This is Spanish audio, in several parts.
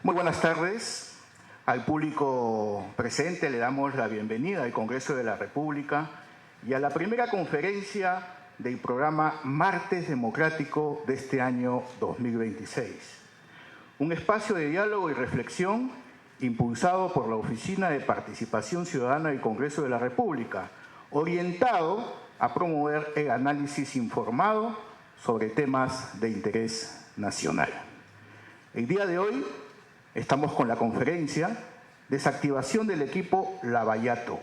Muy buenas tardes. Al público presente le damos la bienvenida al Congreso de la República y a la primera conferencia del programa Martes Democrático de este año 2026. Un espacio de diálogo y reflexión impulsado por la Oficina de Participación Ciudadana del Congreso de la República, orientado a promover el análisis informado sobre temas de interés nacional. El día de hoy estamos con la conferencia Desactivación del equipo Lavallato,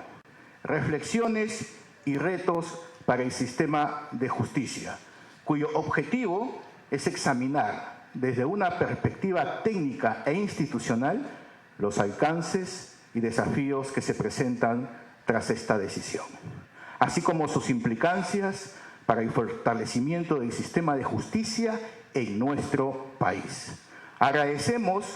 reflexiones y retos para el sistema de justicia, cuyo objetivo es examinar desde una perspectiva técnica e institucional los alcances y desafíos que se presentan tras esta decisión, así como sus implicancias para el fortalecimiento del sistema de justicia en nuestro país. Agradecemos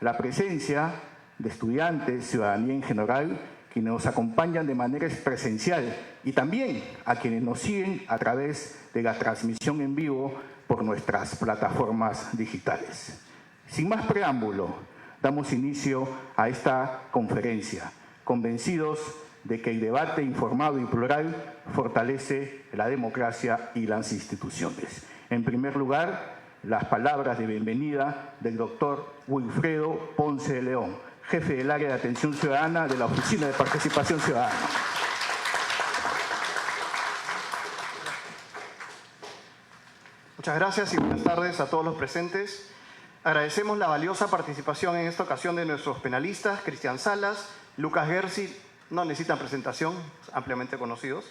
la presencia de estudiantes, ciudadanía en general, quienes nos acompañan de manera presencial y también a quienes nos siguen a través de la transmisión en vivo por nuestras plataformas digitales. Sin más preámbulo, damos inicio a esta conferencia, convencidos de que el debate informado y plural fortalece la democracia y las instituciones. En primer lugar, las palabras de bienvenida del doctor Wilfredo Ponce de León, jefe del área de atención ciudadana de la Oficina de Participación Ciudadana. Muchas gracias y buenas tardes a todos los presentes. Agradecemos la valiosa participación en esta ocasión de nuestros penalistas, Cristian Salas, Lucas Gersi, no necesitan presentación, ampliamente conocidos.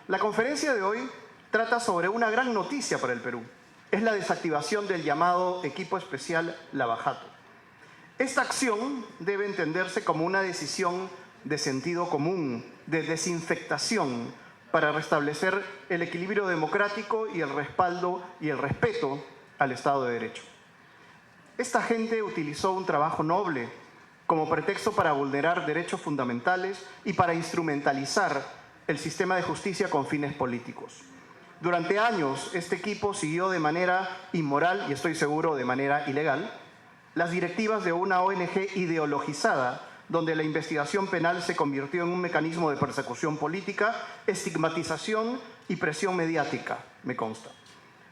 La conferencia de hoy trata sobre una gran noticia para el Perú. Es la desactivación del llamado Equipo Especial Lavallato. Esta acción debe entenderse como una decisión de sentido común, de desinfectación, para restablecer el equilibrio democrático y el respaldo y el respeto al Estado de Derecho. Esta gente utilizó un trabajo noble como pretexto para vulnerar derechos fundamentales y para instrumentalizar el sistema de justicia con fines políticos. Durante años, este equipo siguió de manera inmoral y estoy seguro de manera ilegal las directivas de una ONG ideologizada donde la investigación penal se convirtió en un mecanismo de persecución política, estigmatización y presión mediática, me consta.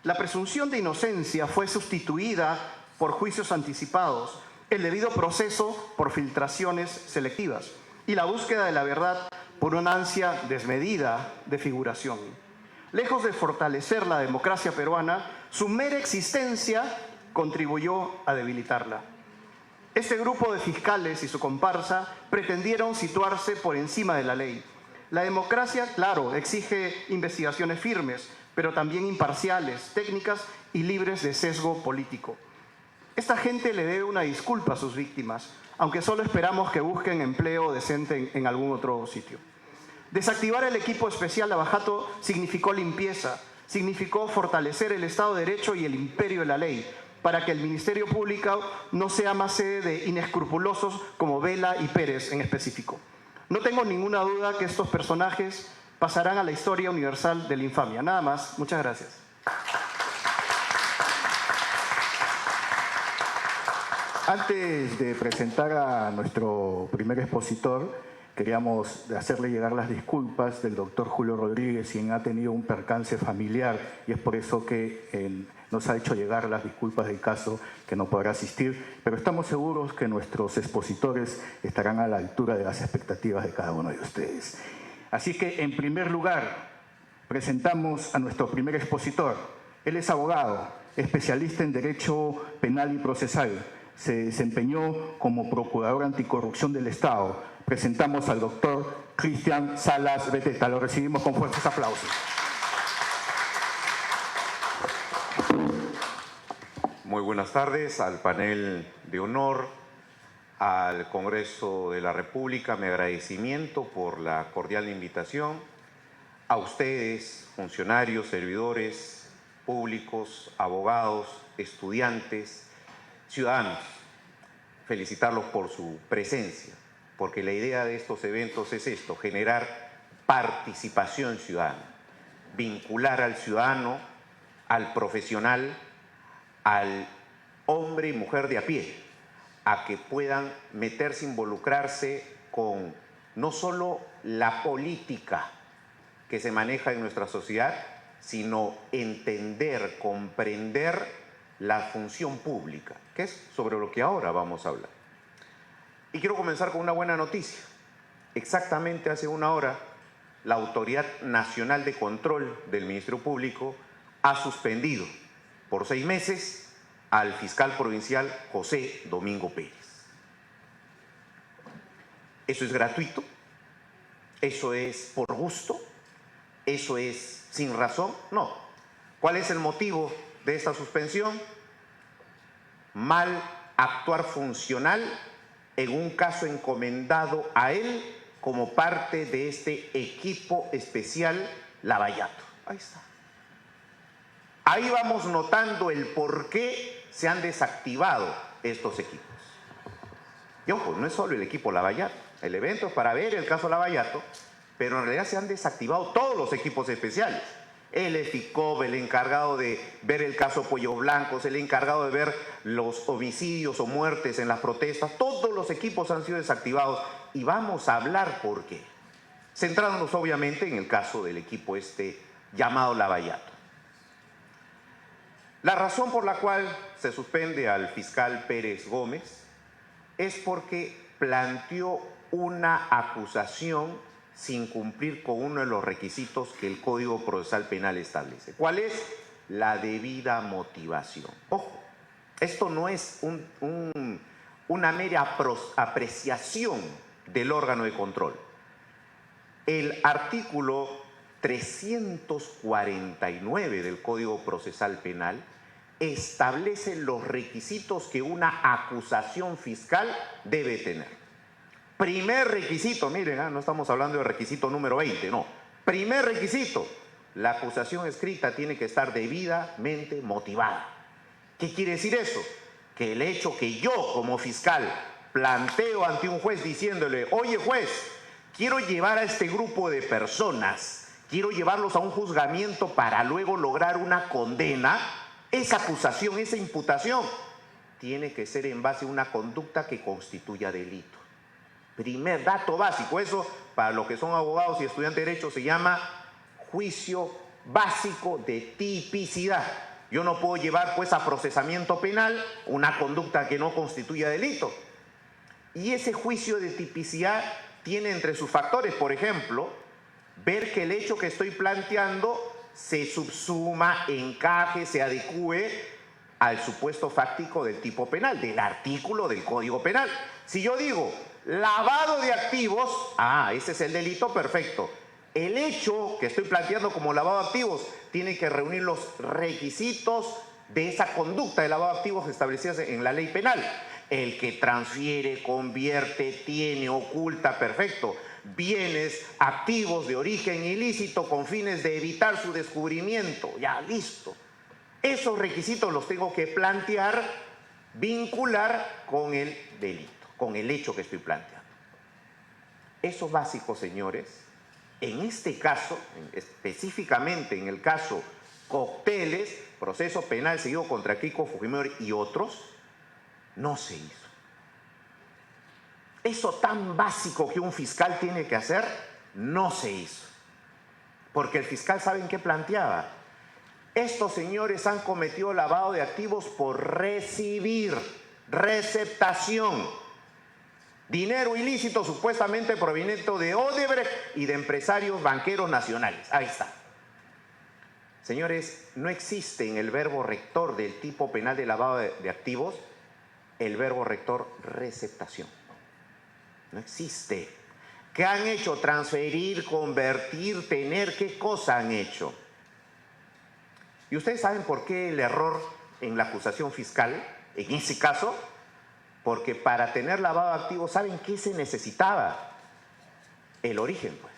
La presunción de inocencia fue sustituida por juicios anticipados, el debido proceso por filtraciones selectivas y la búsqueda de la verdad por una ansia desmedida de figuración. Lejos de fortalecer la democracia peruana, su mera existencia contribuyó a debilitarla. Este grupo de fiscales y su comparsa pretendieron situarse por encima de la ley. La democracia, claro, exige investigaciones firmes, pero también imparciales, técnicas y libres de sesgo político. Esta gente le debe una disculpa a sus víctimas, aunque solo esperamos que busquen empleo decente en algún otro sitio. Desactivar el equipo especial Lavallato significó limpieza, significó fortalecer el Estado de Derecho y el imperio de la ley, para que el Ministerio Público no sea más sede de inescrupulosos como Vela y Pérez en específico. No tengo ninguna duda que estos personajes pasarán a la historia universal de la infamia. Nada más. Muchas gracias. Antes de presentar a nuestro primer expositor, queríamos hacerle llegar las disculpas del doctor Julio Rodríguez, quien ha tenido un percance familiar y es por eso que nos ha hecho llegar las disculpas del caso que no podrá asistir, pero estamos seguros que nuestros expositores estarán a la altura de las expectativas de cada uno de ustedes. Así que, en primer lugar, presentamos a nuestro primer expositor. Él es abogado, especialista en Derecho Penal y Procesal. Se desempeñó como Procurador Anticorrupción del Estado. Presentamos al doctor Cristian Salas Beteta. Lo recibimos con fuertes aplausos. Muy buenas tardes al panel de honor, al Congreso de la República. Mi agradecimiento por la cordial invitación. A ustedes, funcionarios, servidores públicos, abogados, estudiantes, ciudadanos, felicitarlos por su presencia, porque la idea de estos eventos es esto: generar participación ciudadana, vincular al ciudadano, al profesional, al hombre y mujer de a pie, a que puedan meterse, involucrarse con no solo la política que se maneja en nuestra sociedad, sino entender, comprender la función pública, que es sobre lo que ahora vamos a hablar. Y quiero comenzar con una buena noticia. Exactamente hace una hora, la Autoridad Nacional de Control del Ministerio Público ha suspendido por 6 meses al fiscal provincial José Domingo Pérez. ¿Eso es gratuito? ¿Eso es por gusto? ¿Eso es sin razón? No. ¿Cuál es el motivo de esta suspensión? Mal actuar funcional en un caso encomendado a él como parte de este equipo especial Lavallato. Ahí está. Ahí vamos notando el por qué se han desactivado estos equipos. Y ojo, no es solo el equipo Lavallato. El evento es para ver el caso Lavallato, pero en realidad se han desactivado todos los equipos especiales. El EFICOP, el encargado de ver el caso Pollos Blancos, el encargado de ver los homicidios o muertes en las protestas, todos los equipos han sido desactivados y vamos a hablar por qué. Centrándonos obviamente en el caso del equipo llamado Lavallato. La razón por la cual se suspende al fiscal Pérez Gómez es porque planteó una acusación sin cumplir con uno de los requisitos que el Código Procesal Penal establece. ¿Cuál es? La debida motivación. Ojo, esto no es una mera apreciación del órgano de control. El artículo 349 del Código Procesal Penal establece los requisitos que una acusación fiscal debe tener. Primer requisito, miren, no estamos hablando de requisito número 20, no. Primer requisito, la acusación escrita tiene que estar debidamente motivada. ¿Qué quiere decir eso? Que el hecho que yo como fiscal planteo ante un juez diciéndole, oye juez, quiero llevar a este grupo de personas, quiero llevarlos a un juzgamiento para luego lograr una condena, esa acusación, esa imputación, tiene que ser en base a una conducta que constituya delito. Primer dato básico, eso para los que son abogados y estudiantes de derecho se llama juicio básico de tipicidad. Yo no puedo llevar pues a procesamiento penal una conducta que no constituya delito. Y ese juicio de tipicidad tiene entre sus factores, por ejemplo, ver que el hecho que estoy planteando se subsuma, encaje, se adecúe al supuesto fáctico del tipo penal, del artículo del Código Penal. Si yo digo lavado de activos, ese es el delito, perfecto. El hecho que estoy planteando como lavado de activos tiene que reunir los requisitos de esa conducta de lavado de activos establecidas en la ley penal. El que transfiere, convierte, tiene, oculta, perfecto, bienes activos de origen ilícito con fines de evitar su descubrimiento, ya listo. Esos requisitos los tengo que plantear, vincular con el delito, con el hecho que estoy planteando. Esos básicos, señores, en este caso, específicamente en el caso Cócteles, proceso penal seguido contra Keiko Fujimori y otros, no se hizo. Eso tan básico que un fiscal tiene que hacer, no se hizo. Porque el fiscal, ¿saben qué planteaba? Estos señores han cometido lavado de activos por recibir, receptación, dinero ilícito supuestamente proveniente de Odebrecht y de empresarios banqueros nacionales. Ahí está. Señores, no existe en el verbo rector del tipo penal de lavado de activos el verbo rector receptación. No existe. ¿Qué han hecho? Transferir, convertir, tener. ¿Qué cosa han hecho? ¿Y ustedes saben por qué el error en la acusación fiscal, en ese caso? Porque para tener lavado de activos, ¿saben qué se necesitaba? El origen, pues.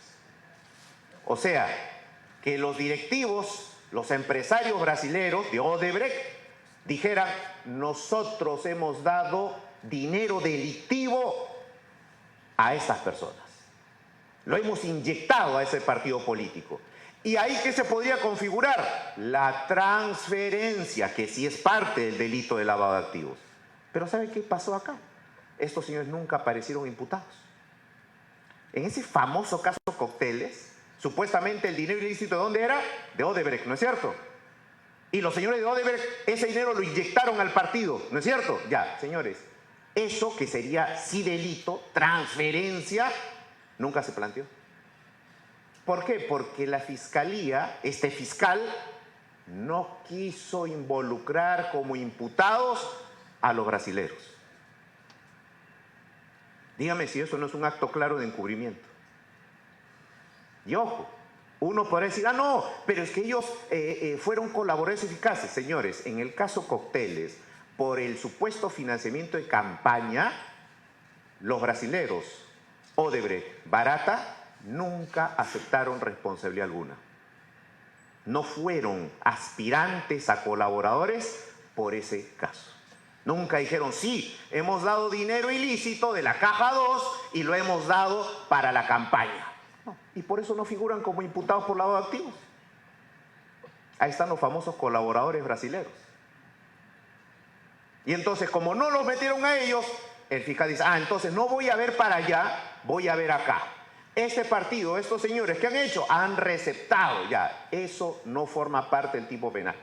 O sea, que los directivos, los empresarios brasileños de Odebrecht dijeran, nosotros hemos dado dinero delictivo a estas personas. Lo hemos inyectado a ese partido político. ¿Y ahí qué se podría configurar? La transferencia, que sí es parte del delito de lavado de activos. Pero ¿sabe qué pasó acá? estos señores nunca aparecieron imputados. En ese famoso caso Cocteles, supuestamente el dinero ilícito, ¿de dónde era? De Odebrecht, ¿no es cierto? Y los señores de Odebrecht, ese dinero lo inyectaron al partido, ¿no es cierto? Ya, señores, eso que sería sí delito, transferencia, nunca se planteó. ¿Por qué? Porque la fiscalía, este fiscal, no quiso involucrar como imputados a los brasileros. Dígame si eso no es un acto claro de encubrimiento. Y ojo, uno podrá decir, ah, no, pero es que ellos fueron colaboradores eficaces. Señores, en el caso Cocteles, por el supuesto financiamiento de campaña, los brasileros, Odebrecht, Barata, nunca aceptaron responsabilidad alguna. No fueron aspirantes a colaboradores por ese caso. Nunca dijeron, sí, hemos dado dinero ilícito de la caja 2 y lo hemos dado para la campaña. No, y por eso no figuran como imputados por lavado de activos. Ahí están los famosos colaboradores brasileños. Y entonces, como no los metieron a ellos, el fiscal dice, ah, entonces no voy a ver para allá, voy a ver acá. Este partido, estos señores, ¿qué han hecho? Han receptado ya. Eso no forma parte del tipo penal.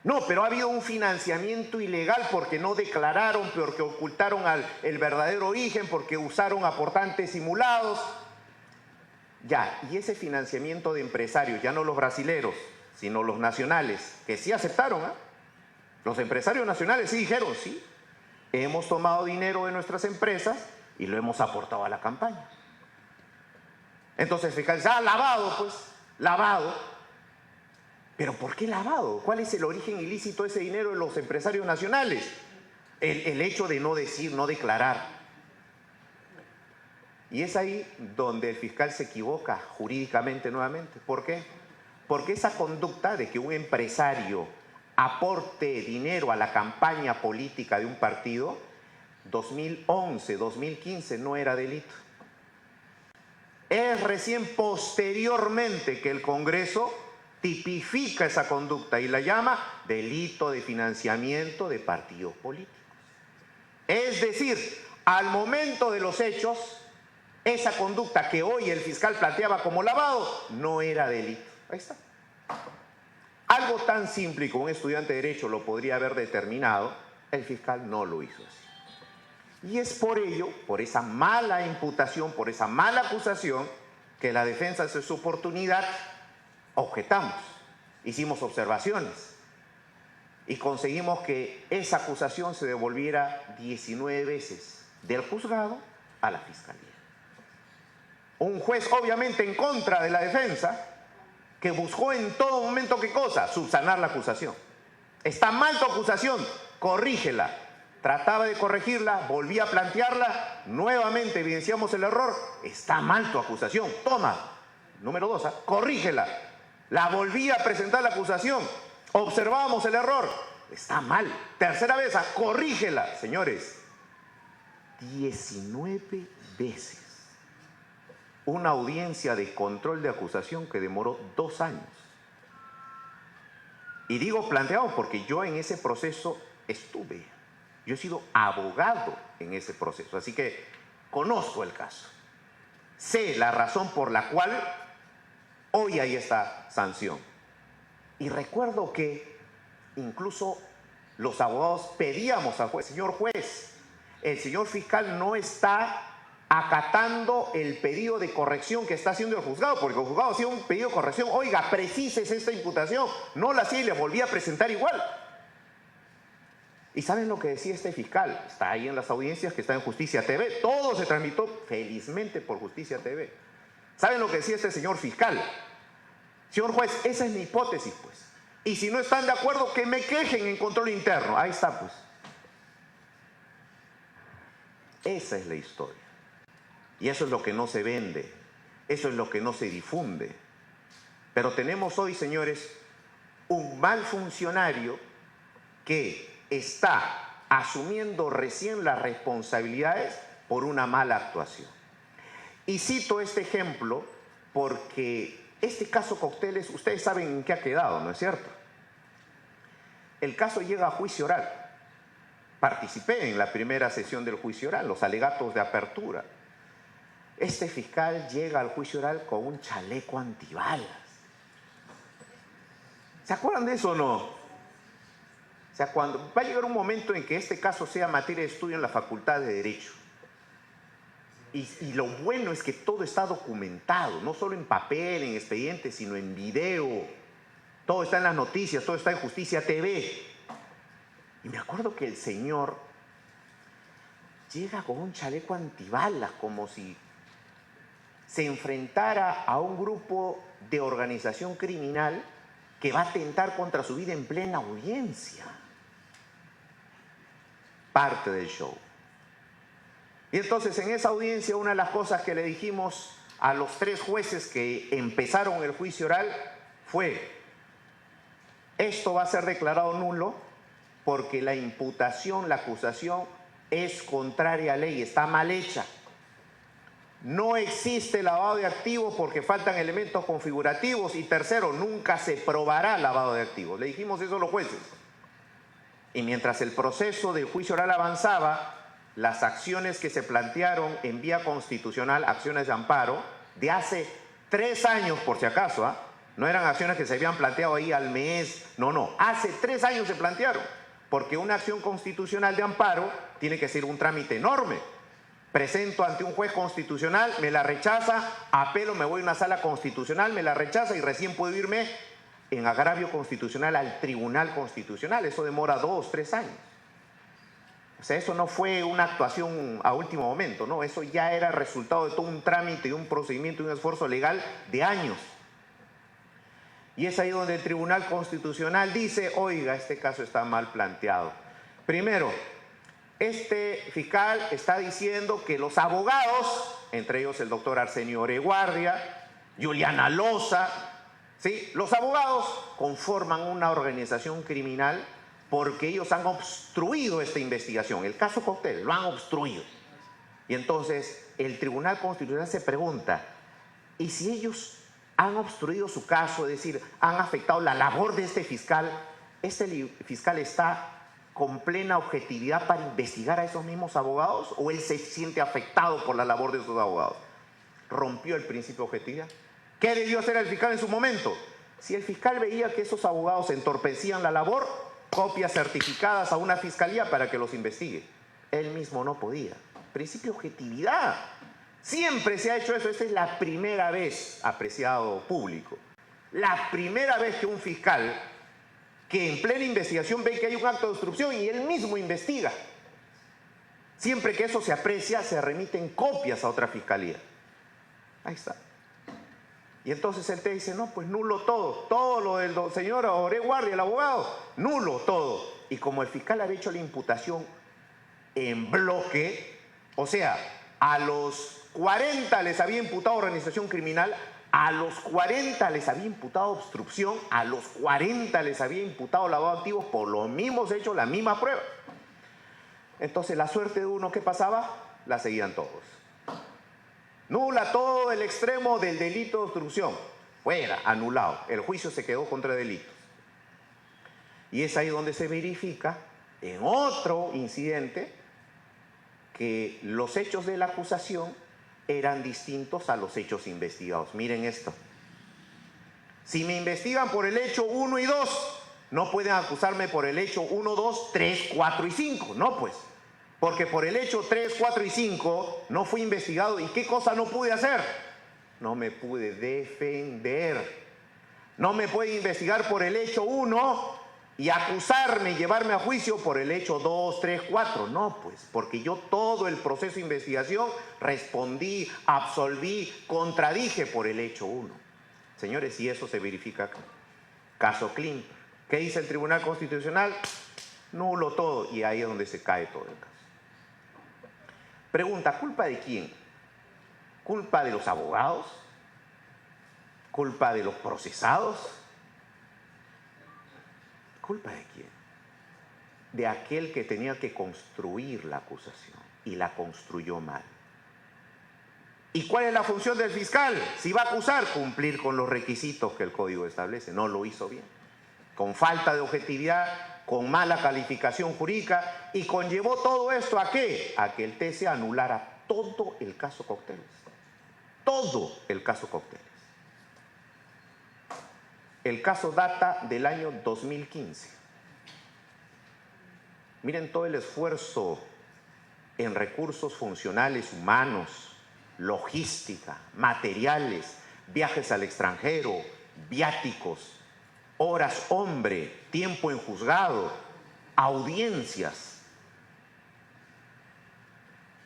No, pero ha habido un financiamiento ilegal porque no declararon, porque ocultaron el verdadero origen, porque usaron aportantes simulados. Ya, y ese financiamiento de empresarios, ya no los brasileros, sino los nacionales, que sí aceptaron, ¿eh? Los empresarios nacionales sí dijeron, sí, hemos tomado dinero de nuestras empresas y lo hemos aportado a la campaña. Entonces el fiscal dice, ah, lavado, pues, lavado. ¿Pero por qué lavado? ¿Cuál es el origen ilícito de ese dinero de los empresarios nacionales? El hecho de no decir, no declarar. Y es ahí donde el fiscal se equivoca jurídicamente nuevamente. ¿Por qué? Porque esa conducta de que un empresario aporte dinero a la campaña política de un partido, 2011, 2015 no era delito. Es recién posteriormente que el Congreso tipifica esa conducta y la llama delito de financiamiento de partidos políticos. Es decir, al momento de los hechos, esa conducta que hoy el fiscal planteaba como lavado no era delito. Ahí está. Algo tan simple como un estudiante de Derecho lo podría haber determinado, el fiscal no lo hizo así. Y es por ello, por esa mala imputación, por esa mala acusación, que la defensa hace su oportunidad, objetamos, hicimos observaciones y conseguimos que esa acusación se devolviera 19 veces del juzgado a la fiscalía. Un juez obviamente en contra de la defensa, que buscó en todo momento, ¿qué cosa? Subsanar la acusación. Está mal tu acusación, corrígela. Trataba de corregirla, volvía a plantearla, nuevamente evidenciamos el error. Está mal tu acusación, toma. Número 2, corrígela. La volvía a presentar la acusación, observábamos el error. Está mal. Tercera vez, corrígela. Señores, 19 veces. Una audiencia de control de acusación que demoró 2 años. Y digo planteado porque yo en ese proceso estuve. Yo he sido abogado en ese proceso, así que conozco el caso. Sé la razón por la cual hoy hay esta sanción. Y recuerdo que incluso los abogados pedíamos al juez, señor juez, el señor fiscal no está acatando el pedido de corrección que está haciendo el juzgado, porque el juzgado hacía un pedido de corrección, oiga, precísese esta imputación, no la hacía y le volvía a presentar igual. ¿Y saben lo que decía este fiscal? Está ahí en las audiencias que está en Justicia TV, todo se transmitió felizmente por Justicia TV. ¿Saben lo que decía este señor fiscal? Señor juez, esa es mi hipótesis, pues. Y si no están de acuerdo, que me quejen en control interno. Ahí está, pues. Esa es la historia. Y eso es lo que no se vende, eso es lo que no se difunde. Pero tenemos hoy, señores, un mal funcionario que está asumiendo recién las responsabilidades por una mala actuación. Y cito este ejemplo porque este caso Cocteles, ustedes saben en qué ha quedado, ¿no es cierto? El caso llega a juicio oral. participé en la primera sesión del juicio oral, los alegatos de apertura. Este fiscal llega al juicio oral con un chaleco antibalas. ¿Se acuerdan de eso o no? O sea, cuando va a llegar un momento en que este caso sea materia de estudio en la Facultad de Derecho. Y lo bueno es que todo está documentado, no solo en papel, en expedientes, sino en video. Todo está en las noticias, todo está en Justicia TV. Y me acuerdo que el señor llega con un chaleco antibalas, como si se enfrentara a un grupo de organización criminal que va a atentar contra su vida en plena audiencia. Parte del show. Y entonces en esa audiencia una de las cosas que le dijimos a los 3 jueces que empezaron el juicio oral fue: esto va a ser declarado nulo porque la imputación, la acusación es contraria a ley, está mal hecha. No existe lavado de activos porque faltan elementos configurativos, y tercero, nunca se probará lavado de activos. Le dijimos eso a los jueces. Y mientras el proceso del juicio oral avanzaba, las acciones que se plantearon en vía constitucional, acciones de amparo, de hace 3 años por si acaso, no eran acciones que se habían planteado ahí al mes, no, hace 3 años se plantearon, porque una acción constitucional de amparo tiene que ser un trámite enorme. Presento ante un juez constitucional, me la rechaza, apelo, me voy a una sala constitucional, me la rechaza y recién puedo irme en agravio constitucional al Tribunal Constitucional. Eso demora 2, 3 años. O sea, eso no fue una actuación a último momento, no, eso ya era resultado de todo un trámite, de un procedimiento, de un esfuerzo legal de años. Y es ahí donde el Tribunal Constitucional dice: oiga, este caso está mal planteado. Primero, este fiscal está diciendo que los abogados, entre ellos el doctor Arsenio Oreguardia, Juliana Loza, ¿sí?, los abogados conforman una organización criminal porque ellos han obstruido esta investigación. El caso Cóctel lo han obstruido. Y entonces el Tribunal Constitucional se pregunta: ¿y si ellos han obstruido su caso, es decir, han afectado la labor de este fiscal está con plena objetividad para investigar a esos mismos abogados, o él se siente afectado por la labor de esos abogados? Rompió el principio de objetividad. ¿Qué debió hacer el fiscal en su momento? Si el fiscal veía que esos abogados entorpecían la labor, copias certificadas a una fiscalía para que los investigue. Él mismo no podía. Principio de objetividad. Siempre se ha hecho eso. Esta es la primera vez, apreciado público, la primera vez que un fiscal, que en plena investigación ve que hay un acto de obstrucción y él mismo investiga. Siempre que eso se aprecia, se remiten copias a otra fiscalía. Ahí está. Y entonces él te dice: no, pues nulo todo lo del señor Oreguardia, el abogado, nulo todo. Y como el fiscal había hecho la imputación en bloque, o sea, a los 40 les había imputado organización criminal, a los 40 les había imputado obstrucción, a los 40 les había imputado lavado de activos, por los mismos hechos, la misma prueba. Entonces la suerte de uno, ¿qué pasaba? La seguían todos. Nula todo el extremo del delito de obstrucción. Fuera, anulado. El juicio se quedó contra delitos. Y es ahí donde se verifica, en otro incidente, que los hechos de la acusación eran distintos a los hechos investigados. Miren esto. Si me investigan por el hecho 1 y 2, no pueden acusarme por el hecho 1, 2, 3, 4 y 5. No, pues. Porque por el hecho 3, 4 y 5 no fui investigado. ¿Y qué cosa no pude hacer? No me pude defender. No me puede investigar por el hecho 1 y acusarme y llevarme a juicio por el hecho 2, 3, 4. No, pues, porque yo todo el proceso de investigación respondí, absolví, contradije por el hecho 1. Señores, y eso se verifica acá. Caso Klimper. ¿Qué dice el Tribunal Constitucional? Nulo todo. Y ahí es donde se cae todo el caso. Pregunta: ¿culpa de quién? ¿Culpa de los abogados? ¿Culpa de los procesados? ¿Culpa de quién? De aquel que tenía que construir la acusación y la construyó mal. ¿Y cuál es la función del fiscal? Si va a acusar, cumplir con los requisitos que el código establece. No lo hizo bien. Con falta de objetividad, con mala calificación jurídica, y conllevó todo esto ¿a qué? A que el TC anulara todo el caso Cócteles. Todo el caso Cócteles. El caso data del año 2015. Miren todo el esfuerzo en recursos funcionales humanos, logística, materiales, viajes al extranjero, viáticos, horas hombre, tiempo en juzgado, audiencias.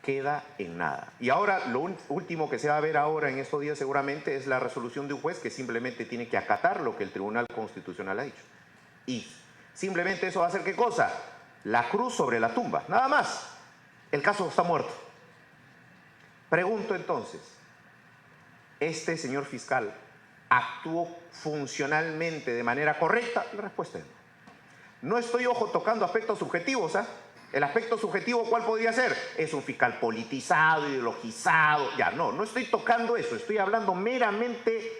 Queda en nada. Y ahora lo último que se va a ver ahora en estos días seguramente es la resolución de un juez que simplemente tiene que acatar lo que el Tribunal Constitucional ha dicho. Y simplemente eso va a hacer ¿qué cosa? La cruz sobre la tumba, nada más. El caso está muerto. Pregunto entonces, ¿este señor fiscal actuó funcionalmente de manera correcta? La respuesta es no. No estoy, ojo, tocando aspectos subjetivos, ¿ah? El aspecto subjetivo, ¿cuál podría ser? Es un fiscal politizado, ideologizado. Ya, no estoy tocando eso. Estoy hablando meramente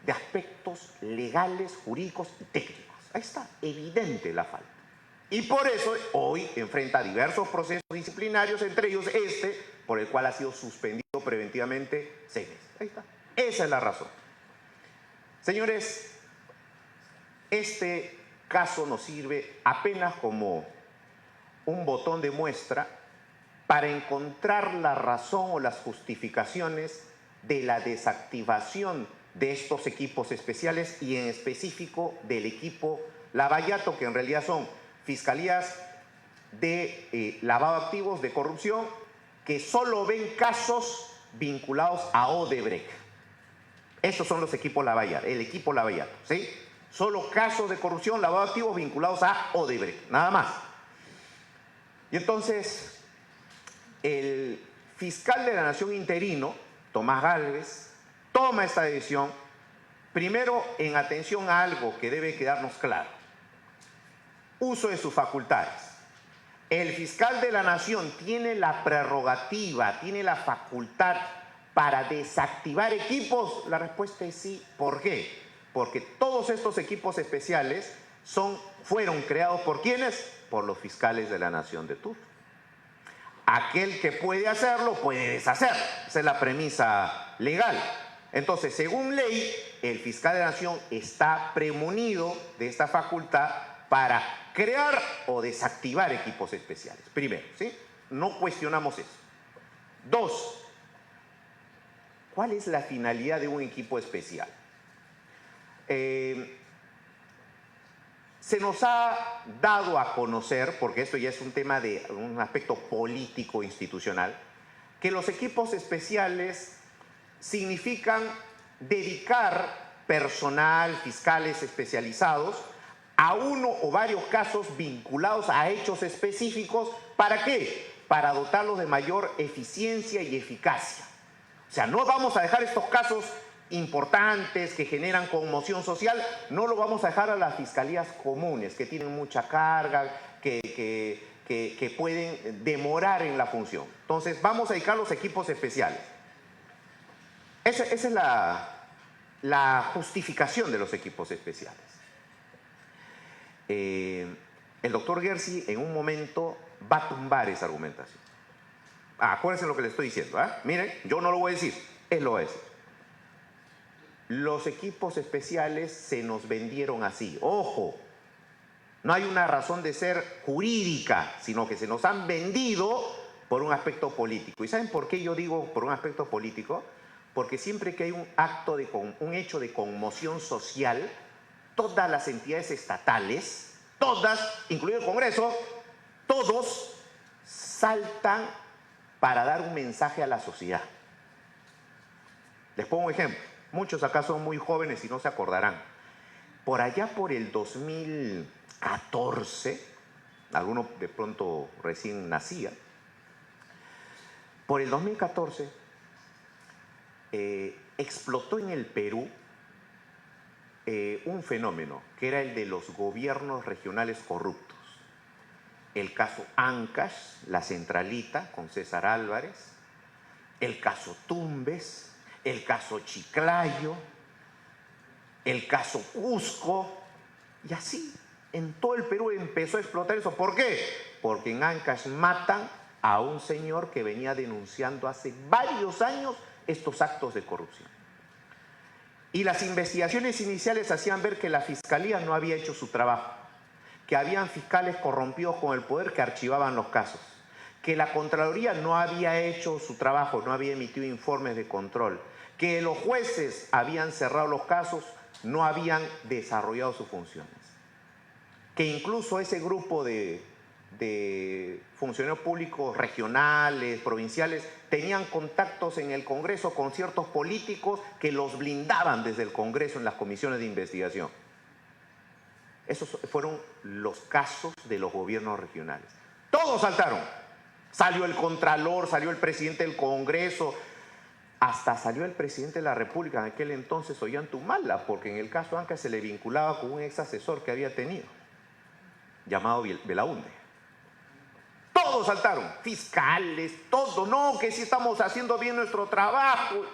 de aspectos legales, jurídicos y técnicos. Ahí está, evidente la falta. Y por eso hoy enfrenta diversos procesos disciplinarios, entre ellos este, por el cual ha sido suspendido preventivamente 6 meses. Ahí está. Esa es la razón. Señores, este caso nos sirve apenas como un botón de muestra para encontrar la razón o las justificaciones de la desactivación de estos equipos especiales y en específico del equipo Lavallato, que en realidad son fiscalías de lavado de activos, de corrupción, que solo ven casos vinculados a Odebrecht. Estos son los equipos Lavallato, el equipo Lavallato, ¿sí? Solo casos de corrupción, lavado de activos vinculados a Odebrecht, nada más. Y entonces, el fiscal de la Nación interino, Tomás Gálvez, toma esta decisión, primero en atención a algo que debe quedarnos claro. Uso de sus facultades. El fiscal de la Nación tiene la prerrogativa, tiene la facultad para desactivar equipos. La respuesta es sí. ¿Por qué? Porque todos estos equipos especiales fueron creados ¿por quiénes? Por los fiscales de la Nación de turno. Aquel que puede hacerlo, puede deshacerlo. Esa es la premisa legal. Entonces, según ley, el fiscal de la Nación está premunido de esta facultad para crear o desactivar equipos especiales. Primero, ¿sí? No cuestionamos eso. 2, ¿cuál es la finalidad de un equipo especial? Se nos ha dado a conocer, porque esto ya es un tema de un aspecto político institucional, que los equipos especiales significan dedicar personal, fiscales especializados, a uno o varios casos vinculados a hechos específicos. ¿Para qué? Para dotarlos de mayor eficiencia y eficacia. O sea, no vamos a dejar estos casos importantes que generan conmoción social, no lo vamos a dejar a las fiscalías comunes que tienen mucha carga, que pueden demorar en la función. Entonces vamos a dedicar los equipos especiales. Esa es la justificación de los equipos especiales. El doctor Gersi en un momento va a tumbar esa argumentación. Acuérdense lo que le estoy diciendo, ¿eh? Miren, yo no lo voy a decir, él lo va a decir. Los equipos especiales se nos vendieron así. Ojo, no hay una razón de ser jurídica, sino que se nos han vendido por un aspecto político. ¿Y saben por qué yo digo por un aspecto político? Porque siempre que hay un hecho de conmoción social, todas las entidades estatales, todas, incluido el Congreso, todos saltan para dar un mensaje a la sociedad. Les pongo un ejemplo. Muchos acá son muy jóvenes y no se acordarán. Por allá por el 2014, algunos de pronto recién nacían, por el 2014 explotó en el Perú un fenómeno que era el de los gobiernos regionales corruptos. El caso Ancash, la Centralita con César Álvarez, el caso Tumbes, el caso Chiclayo, el caso Cusco, y así. En todo el Perú empezó a explotar eso. ¿Por qué? Porque en Ancash matan a un señor que venía denunciando hace varios años estos actos de corrupción. Y las investigaciones iniciales hacían ver que la Fiscalía no había hecho su trabajo, que habían fiscales corrompidos con el poder que archivaban los casos, que la Contraloría no había hecho su trabajo, no había emitido informes de control, que los jueces habían cerrado los casos, no habían desarrollado sus funciones, que incluso ese grupo de funcionarios públicos regionales, provinciales, tenían contactos en el Congreso con ciertos políticos que los blindaban desde el Congreso en las comisiones de investigación. Esos fueron los casos de los gobiernos regionales. Todos saltaron. Salió el Contralor, salió el presidente del Congreso, hasta salió el presidente de la República en aquel entonces, Ollantumala, porque en el caso Ancash se le vinculaba con un ex asesor que había tenido, llamado Belaunde. Todos saltaron, fiscales, todos, no, que sí estamos haciendo bien nuestro trabajo.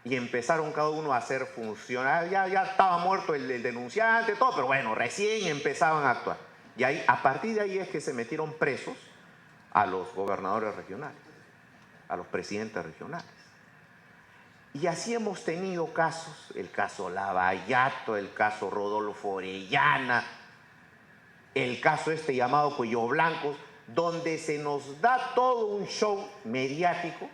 Y empezaron cada uno a hacer funcionar, ya estaba muerto el denunciante, todo, pero bueno, recién empezaban a actuar. Y ahí, a partir de ahí es que se metieron presos a los gobernadores regionales, a los presidentes regionales. Y así hemos tenido casos, el caso Lavallato, el caso Rodolfo Orellana, el caso este llamado Cuello Blanco, donde se nos da todo un show mediático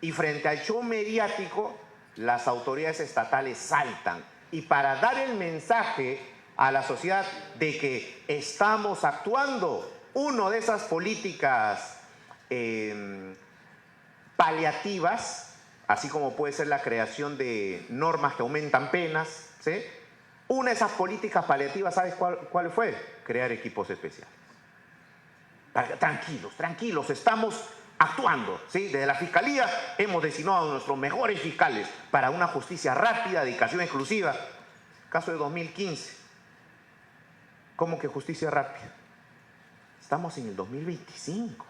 y frente al show mediático las autoridades estatales saltan. Y para dar el mensaje a la sociedad de que estamos actuando, una de esas políticas paliativas, así como puede ser la creación de normas que aumentan penas, ¿sí? Una de esas políticas paliativas, ¿sabes cuál fue? Crear equipos especiales. Tranquilos, estamos actuando, ¿sí? Desde la Fiscalía hemos designado a nuestros mejores fiscales para una justicia rápida, dedicación exclusiva. Caso de 2015. ¿Cómo que justicia rápida? Estamos en el 2025.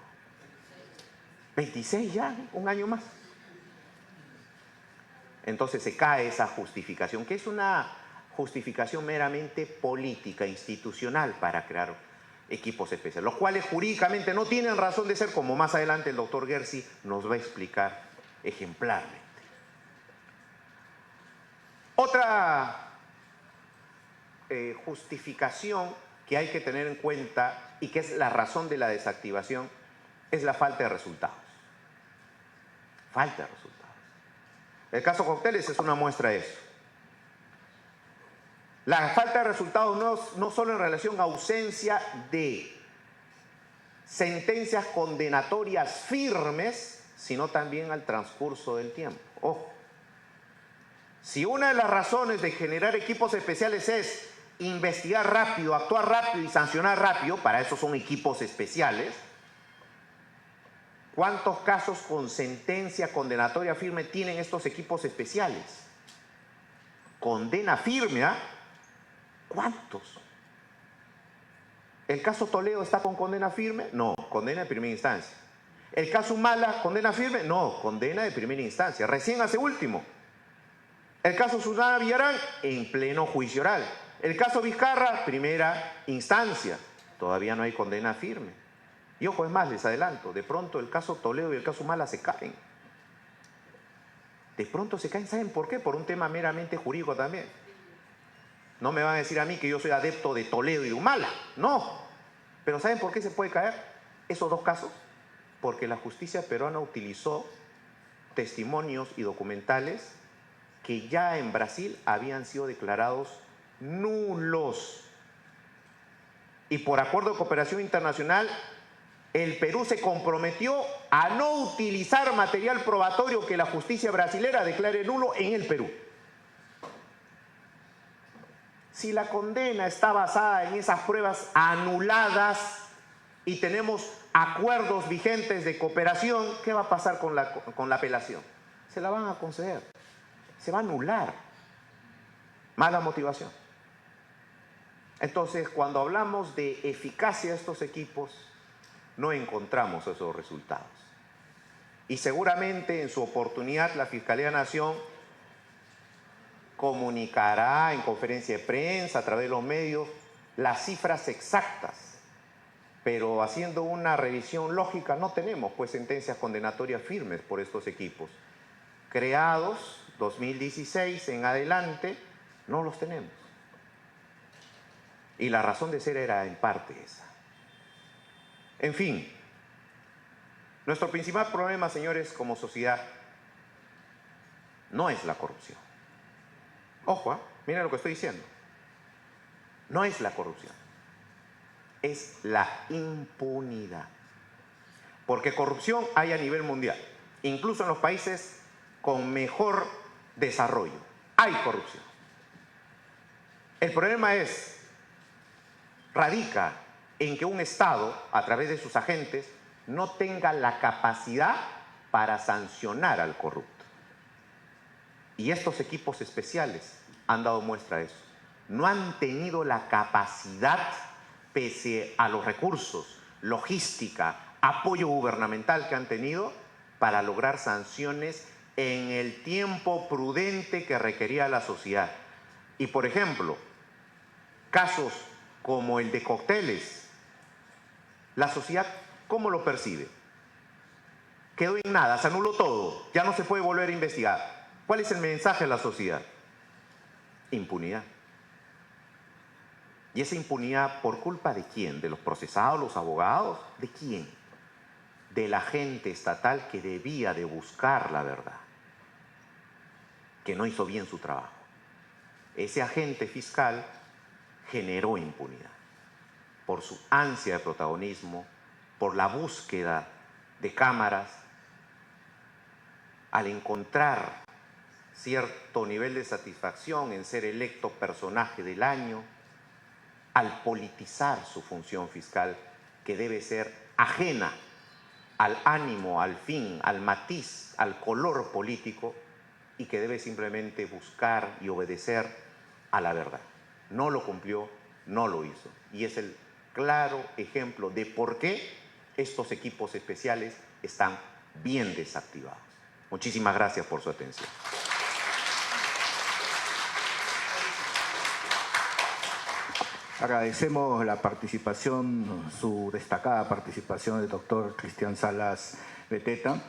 26 ya, un año más. Entonces se cae esa justificación, que es una justificación meramente política, institucional, para crear equipos especiales, los cuales jurídicamente no tienen razón de ser, como más adelante el doctor Gersi nos va a explicar ejemplarmente. Otra justificación que hay que tener en cuenta y que es la razón de la desactivación es la falta de resultados. Falta de resultados. El caso Cocteles es una muestra de eso. La falta de resultados no solo en relación a ausencia de sentencias condenatorias firmes, sino también al transcurso del tiempo. Ojo, si una de las razones de generar equipos especiales es investigar rápido, actuar rápido y sancionar rápido, para eso son equipos especiales, ¿cuántos casos con sentencia condenatoria firme tienen estos equipos especiales? Condena firme, ¿ah? ¿Cuántos? ¿El caso Toledo está con condena firme? No, condena de primera instancia. ¿El caso Humala, condena firme? No, condena de primera instancia, recién hace último. ¿El caso Susana Villarán? En pleno juicio oral. ¿El caso Vizcarra? Primera instancia, todavía no hay condena firme. Y ojo, es más, les adelanto, de pronto el caso Toledo y el caso Humala se caen. De pronto se caen, ¿saben por qué? Por un tema meramente jurídico también. No me van a decir a mí que yo soy adepto de Toledo y de Humala, no. Pero ¿saben por qué se puede caer esos dos casos? Porque la justicia peruana utilizó testimonios y documentales que ya en Brasil habían sido declarados nulos. Y por acuerdo de cooperación internacional, el Perú se comprometió a no utilizar material probatorio que la justicia brasilera declare nulo en el Perú. Si la condena está basada en esas pruebas anuladas y tenemos acuerdos vigentes de cooperación, ¿qué va a pasar con la apelación? Se la van a conceder, se va a anular. Mala motivación. Entonces, cuando hablamos de eficacia de estos equipos, no encontramos esos resultados. Y seguramente en su oportunidad la Fiscalía de Nación, comunicará en conferencia de prensa, a través de los medios, las cifras exactas. Pero haciendo una revisión lógica, no tenemos pues sentencias condenatorias firmes por estos equipos. Creados 2016 en adelante, no los tenemos. Y la razón de ser era en parte esa. En fin, nuestro principal problema, señores, como sociedad, no es la corrupción. Ojo, miren lo que estoy diciendo. No es la corrupción, es la impunidad. Porque corrupción hay a nivel mundial, incluso en los países con mejor desarrollo. Hay corrupción. El problema radica en que un Estado, a través de sus agentes, no tenga la capacidad para sancionar al corrupto. Y estos equipos especiales han dado muestra de eso. No han tenido la capacidad, pese a los recursos, logística, apoyo gubernamental que han tenido, para lograr sanciones en el tiempo prudente que requería la sociedad. Y, por ejemplo, casos como el de cócteles, la sociedad, ¿cómo lo percibe? Quedó en nada, se anuló todo, ya no se puede volver a investigar. ¿Cuál es el mensaje de la sociedad? Impunidad. ¿Y esa impunidad por culpa de quién? ¿De los procesados, los abogados? ¿De quién? Del agente estatal que debía de buscar la verdad, que no hizo bien su trabajo. Ese agente fiscal generó impunidad por su ansia de protagonismo, por la búsqueda de cámaras, al encontrar cierto nivel de satisfacción en ser electo personaje del año, al politizar su función fiscal, que debe ser ajena al ánimo, al fin, al matiz, al color político, y que debe simplemente buscar y obedecer a la verdad. No lo cumplió, no lo hizo. Y es el claro ejemplo de por qué estos equipos especiales están bien desactivados. Muchísimas gracias por su atención. Agradecemos la participación, su destacada participación del doctor Cristian Salas Beteta.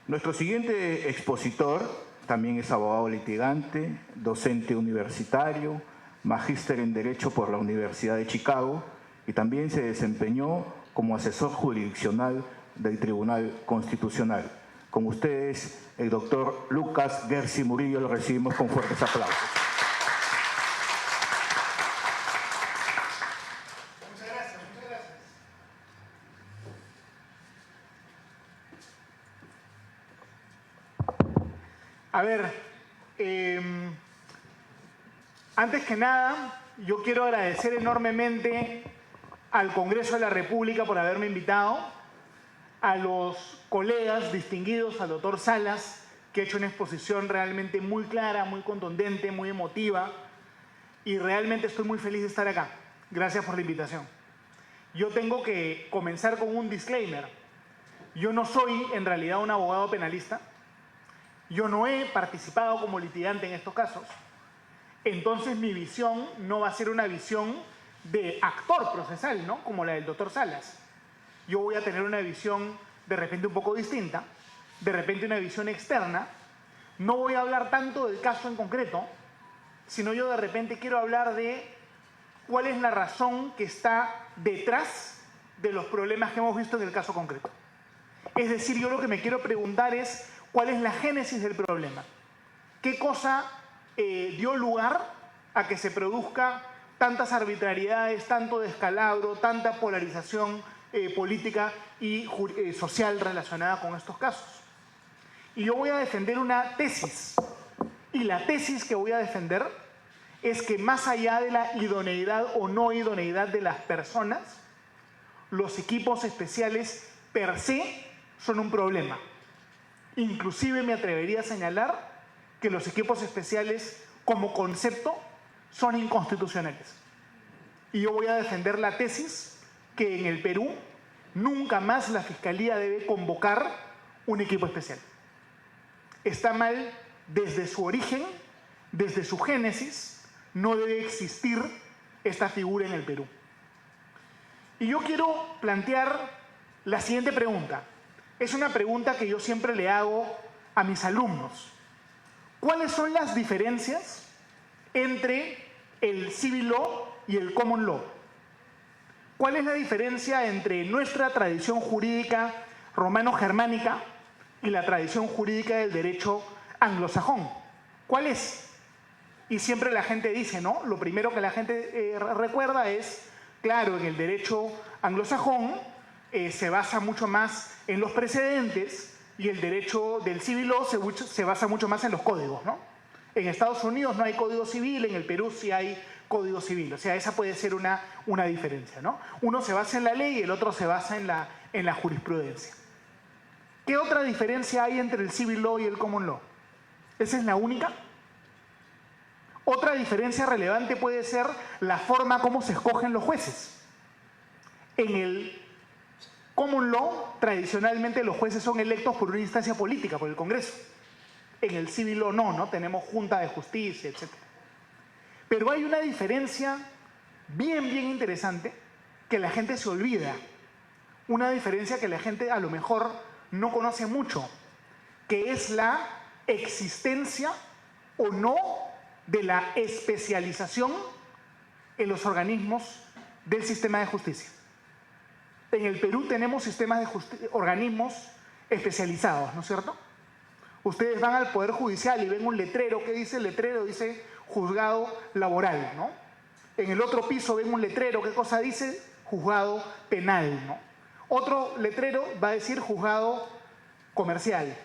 Nuestro siguiente expositor también es abogado litigante, docente universitario, magíster en Derecho por la Universidad de Chicago y también se desempeñó como asesor jurisdiccional del Tribunal Constitucional. Con ustedes, el doctor Lucas Gersi Murillo, lo recibimos con fuertes aplausos. A ver, antes que nada, yo quiero agradecer enormemente al Congreso de la República por haberme invitado, a los colegas distinguidos, al doctor Salas, que ha hecho una exposición realmente muy clara, muy contundente, muy emotiva, y realmente estoy muy feliz de estar acá. Gracias por la invitación. Yo tengo que comenzar con un disclaimer. Yo no soy en realidad un abogado penalista. Yo no he participado como litigante en estos casos. Entonces mi visión no va a ser una visión de actor procesal, ¿no? Como la del doctor Salas. Yo voy a tener una visión de repente un poco distinta, de repente una visión externa. No voy a hablar tanto del caso en concreto, sino yo de repente quiero hablar de cuál es la razón que está detrás de los problemas que hemos visto en el caso concreto. Es decir, yo lo que me quiero preguntar es cuál es la génesis del problema. ¿Qué cosa dio lugar a que se produzca tantas arbitrariedades, tanto descalabro, tanta polarización política y social relacionada con estos casos? Y yo voy a defender una tesis. Y la tesis que voy a defender es que más allá de la idoneidad o no idoneidad de las personas, los equipos especiales per se son un problema. Inclusive me atrevería a señalar que los equipos especiales como concepto son inconstitucionales. Y yo voy a defender la tesis que en el Perú nunca más la Fiscalía debe convocar un equipo especial. Está mal desde su origen desde su génesis, no debe existir esta figura en el Perú. Y yo quiero plantear la siguiente pregunta. Es una pregunta que yo siempre le hago a mis alumnos. ¿Cuáles son las diferencias entre el Civil Law y el Common Law? ¿Cuál es la diferencia entre nuestra tradición jurídica romano-germánica y la tradición jurídica del derecho anglosajón? ¿Cuál es? Y siempre la gente dice, ¿no? Lo primero que la gente recuerda es, claro, en el derecho anglosajón se basa mucho más en los precedentes y el derecho del Civil Law se basa mucho más en los códigos, ¿no? En Estados Unidos no hay código civil, en el Perú sí hay código civil. O sea, esa puede ser una diferencia, ¿no? Uno se basa en la ley y el otro se basa en la jurisprudencia. ¿Qué otra diferencia hay entre el Civil Law y el Common Law? ¿Esa es la única? Otra diferencia relevante puede ser la forma como se escogen los jueces. En el Common Law, tradicionalmente los jueces son electos por una instancia política, por el Congreso. En el Civil Law no, tenemos Junta de Justicia, etc. Pero hay una diferencia bien interesante que la gente se olvida. Una diferencia que la gente a lo mejor no conoce mucho, que es la existencia o no de la especialización en los organismos del sistema de justicia. En el Perú tenemos sistemas de organismos especializados, ¿no es cierto? Ustedes van al Poder Judicial y ven un letrero. ¿Qué dice el letrero? Dice juzgado laboral, ¿no? En el otro piso ven un letrero. ¿Qué cosa dice? Juzgado penal, ¿no? Otro letrero va a decir juzgado comercial,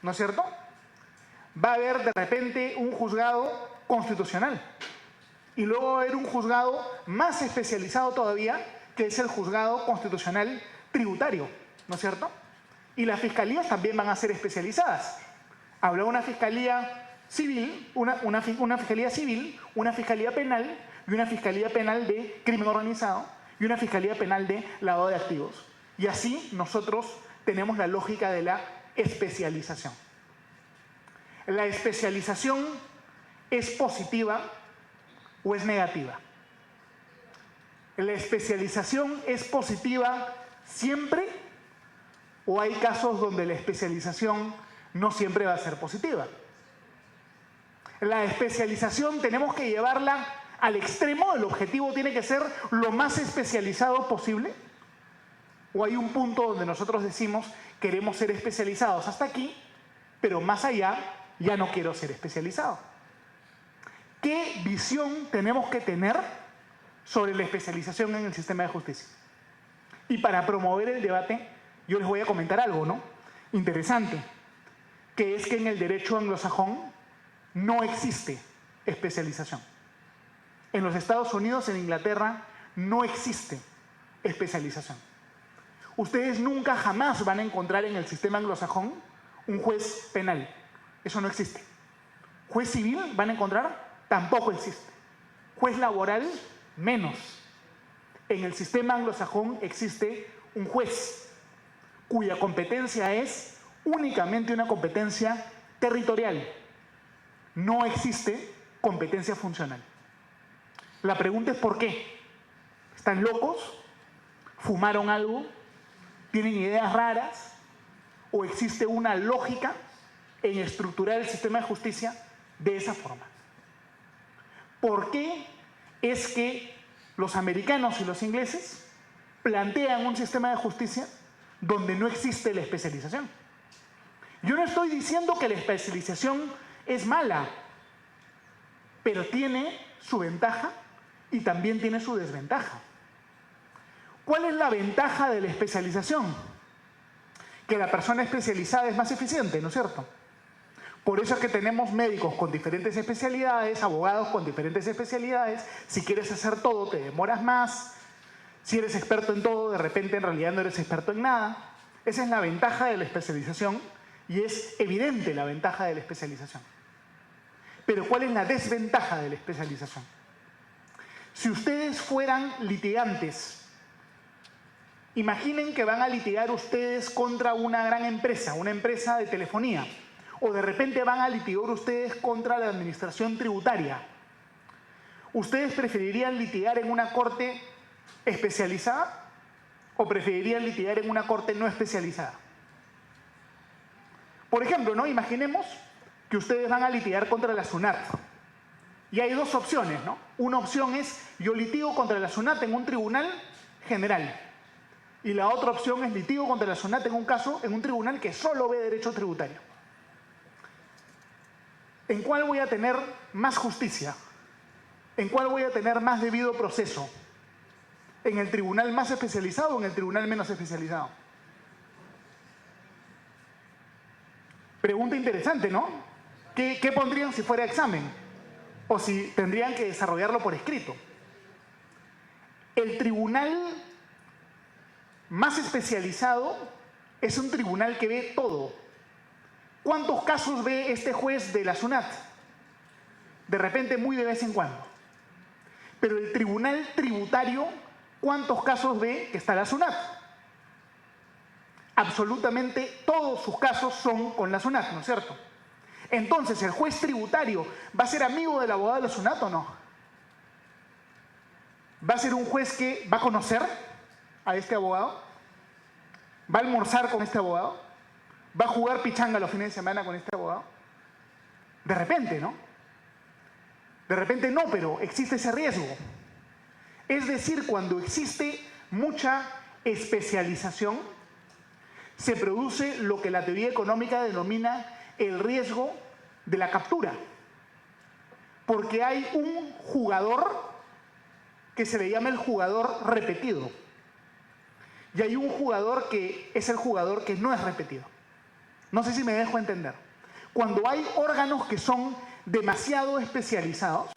¿no es cierto? Va a haber de repente un juzgado constitucional y luego va a haber un juzgado más especializado todavía, que es el juzgado constitucional tributario, ¿no es cierto? Y las fiscalías también van a ser especializadas. Habrá una fiscalía civil, una fiscalía civil, una fiscalía penal y una fiscalía penal de crimen organizado y una fiscalía penal de lavado de activos. Y así nosotros tenemos la lógica de la especialización. ¿La especialización es positiva o es negativa? ¿La especialización es positiva siempre o hay casos donde la especialización no siempre va a ser positiva? La especialización tenemos que llevarla al extremo, el objetivo tiene que ser lo más especializado posible, o hay un punto donde nosotros decimos queremos ser especializados hasta aquí, pero más allá ya no quiero ser especializado. ¿Qué visión tenemos que tener sobre la especialización en el sistema de justicia? Y para promover el debate, yo les voy a comentar algo, ¿no? Interesante, que es que en el derecho anglosajón no existe especialización. En los Estados Unidos, en Inglaterra, no existe especialización. Ustedes nunca jamás van a encontrar en el sistema anglosajón un juez penal. Eso no existe. Juez civil van a encontrar, tampoco existe. Juez laboral, menos. En el sistema anglosajón existe un juez cuya competencia es únicamente una competencia territorial. No existe competencia funcional. La pregunta es ¿por qué? ¿Están locos? ¿Fumaron algo? ¿Tienen ideas raras? ¿O existe una lógica en estructurar el sistema de justicia de esa forma? ¿Por qué es que los americanos y los ingleses plantean un sistema de justicia donde no existe la especialización? Yo no estoy diciendo que la especialización es mala, pero tiene su ventaja y también tiene su desventaja. ¿Cuál es la ventaja de la especialización? Que la persona especializada es más eficiente, ¿no es cierto? Por eso es que tenemos médicos con diferentes especialidades, abogados con diferentes especialidades. Si quieres hacer todo, te demoras más. Si eres experto en todo, de repente en realidad no eres experto en nada. Esa es la ventaja de la especialización y es evidente la ventaja de la especialización. Pero ¿cuál es la desventaja de la especialización? Si ustedes fueran litigantes, imaginen que van a litigar ustedes contra una gran empresa, una empresa de telefonía, O de repente van a litigar ustedes contra la administración tributaria. ¿Ustedes preferirían litigar en una corte especializada o preferirían litigar en una corte no especializada? Por ejemplo, ¿no? Imaginemos que ustedes van a litigar contra la SUNAT. Y hay dos opciones, ¿no? Una opción es, yo litigo contra la SUNAT en un tribunal general. Y la otra opción es, litigo contra la SUNAT en un tribunal que solo ve derecho tributario. ¿En cuál voy a tener más justicia? ¿En cuál voy a tener más debido proceso? ¿En el tribunal más especializado o en el tribunal menos especializado? Pregunta interesante, ¿no? ¿Qué pondrían si fuera examen? O si tendrían que desarrollarlo por escrito. El tribunal más especializado es un tribunal que ve todo. ¿Cuántos casos ve este juez de la SUNAT? De repente, muy de vez en cuando. Pero el tribunal tributario, ¿cuántos casos ve que está la SUNAT? Absolutamente todos sus casos son con la SUNAT, ¿no es cierto? Entonces, ¿el juez tributario va a ser amigo del abogado de la SUNAT o no? ¿Va a ser un juez que va a conocer a este abogado? ¿Va a almorzar con este abogado? ¿Va a jugar pichanga los fines de semana con este abogado? De repente, ¿no? De repente no, pero existe ese riesgo. Es decir, cuando existe mucha especialización, se produce lo que la teoría económica denomina el riesgo de la captura. Porque hay un jugador que se le llama el jugador repetido. Y hay un jugador que es el jugador que no es repetido. No sé si me dejo entender. Cuando hay órganos que son demasiado especializados,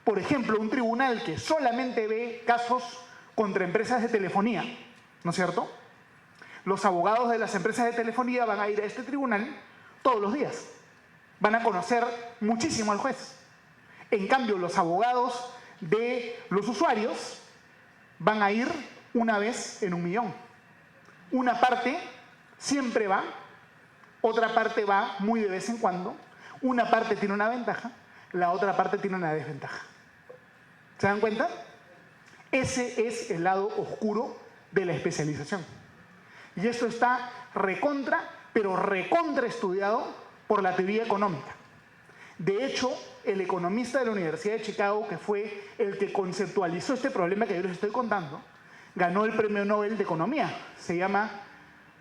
por ejemplo, un tribunal que solamente ve casos contra empresas de telefonía, ¿no es cierto? Los abogados de las empresas de telefonía van a ir a este tribunal todos los días. Van a conocer muchísimo al juez. En cambio, los abogados de los usuarios van a ir una vez en 1.000.000. Una parte siempre va, otra parte va muy de vez en cuando, una parte tiene una ventaja, la otra parte tiene una desventaja. ¿Se dan cuenta? Ese es el lado oscuro de la especialización. Y esto está recontra, pero recontra estudiado por la teoría económica. De hecho, el economista de la Universidad de Chicago, que fue el que conceptualizó este problema que yo les estoy contando, ganó el Premio Nobel de Economía. Se llama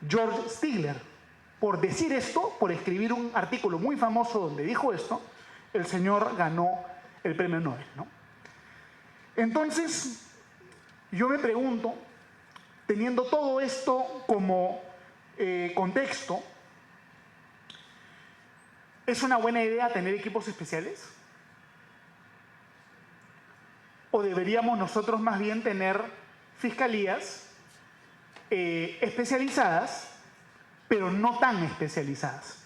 George Stigler. Por decir esto, por escribir un artículo muy famoso donde dijo esto, el señor ganó el Premio Nobel, ¿no? Entonces, yo me pregunto, teniendo todo esto como contexto, ¿es una buena idea tener equipos especiales? ¿O deberíamos nosotros más bien tener fiscalías especializadas, pero no tan especializadas?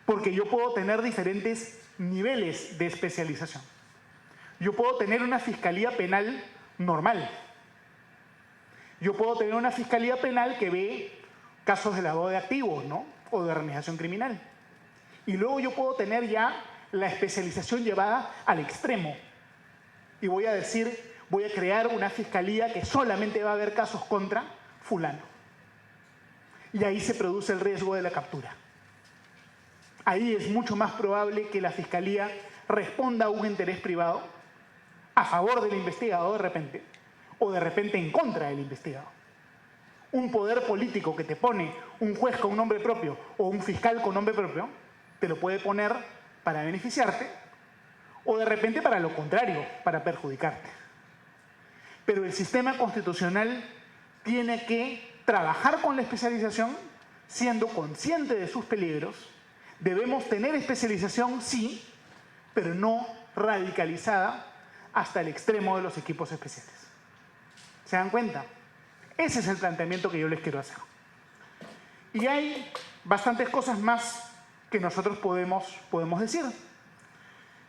Porque yo puedo tener diferentes niveles de especialización. Yo puedo tener una fiscalía penal normal. Yo puedo tener una fiscalía penal que ve casos de lavado de activos, ¿no? O de organización criminal. Y luego yo puedo tener ya la especialización llevada al extremo. Y voy a decir, voy a crear una fiscalía que solamente va a ver casos contra fulano. Y ahí se produce el riesgo de la captura. Ahí es mucho más probable que la fiscalía responda a un interés privado a favor del investigado de repente, o de repente en contra del investigado. Un poder político que te pone un juez con nombre propio o un fiscal con nombre propio, te lo puede poner para beneficiarte o de repente para lo contrario, para perjudicarte. Pero el sistema constitucional tiene que trabajar con la especialización siendo consciente de sus peligros. Debemos tener especialización, sí, pero no radicalizada hasta el extremo de los equipos especiales. ¿Se dan cuenta? Ese es el planteamiento que yo les quiero hacer. Y hay bastantes cosas más que nosotros podemos decir.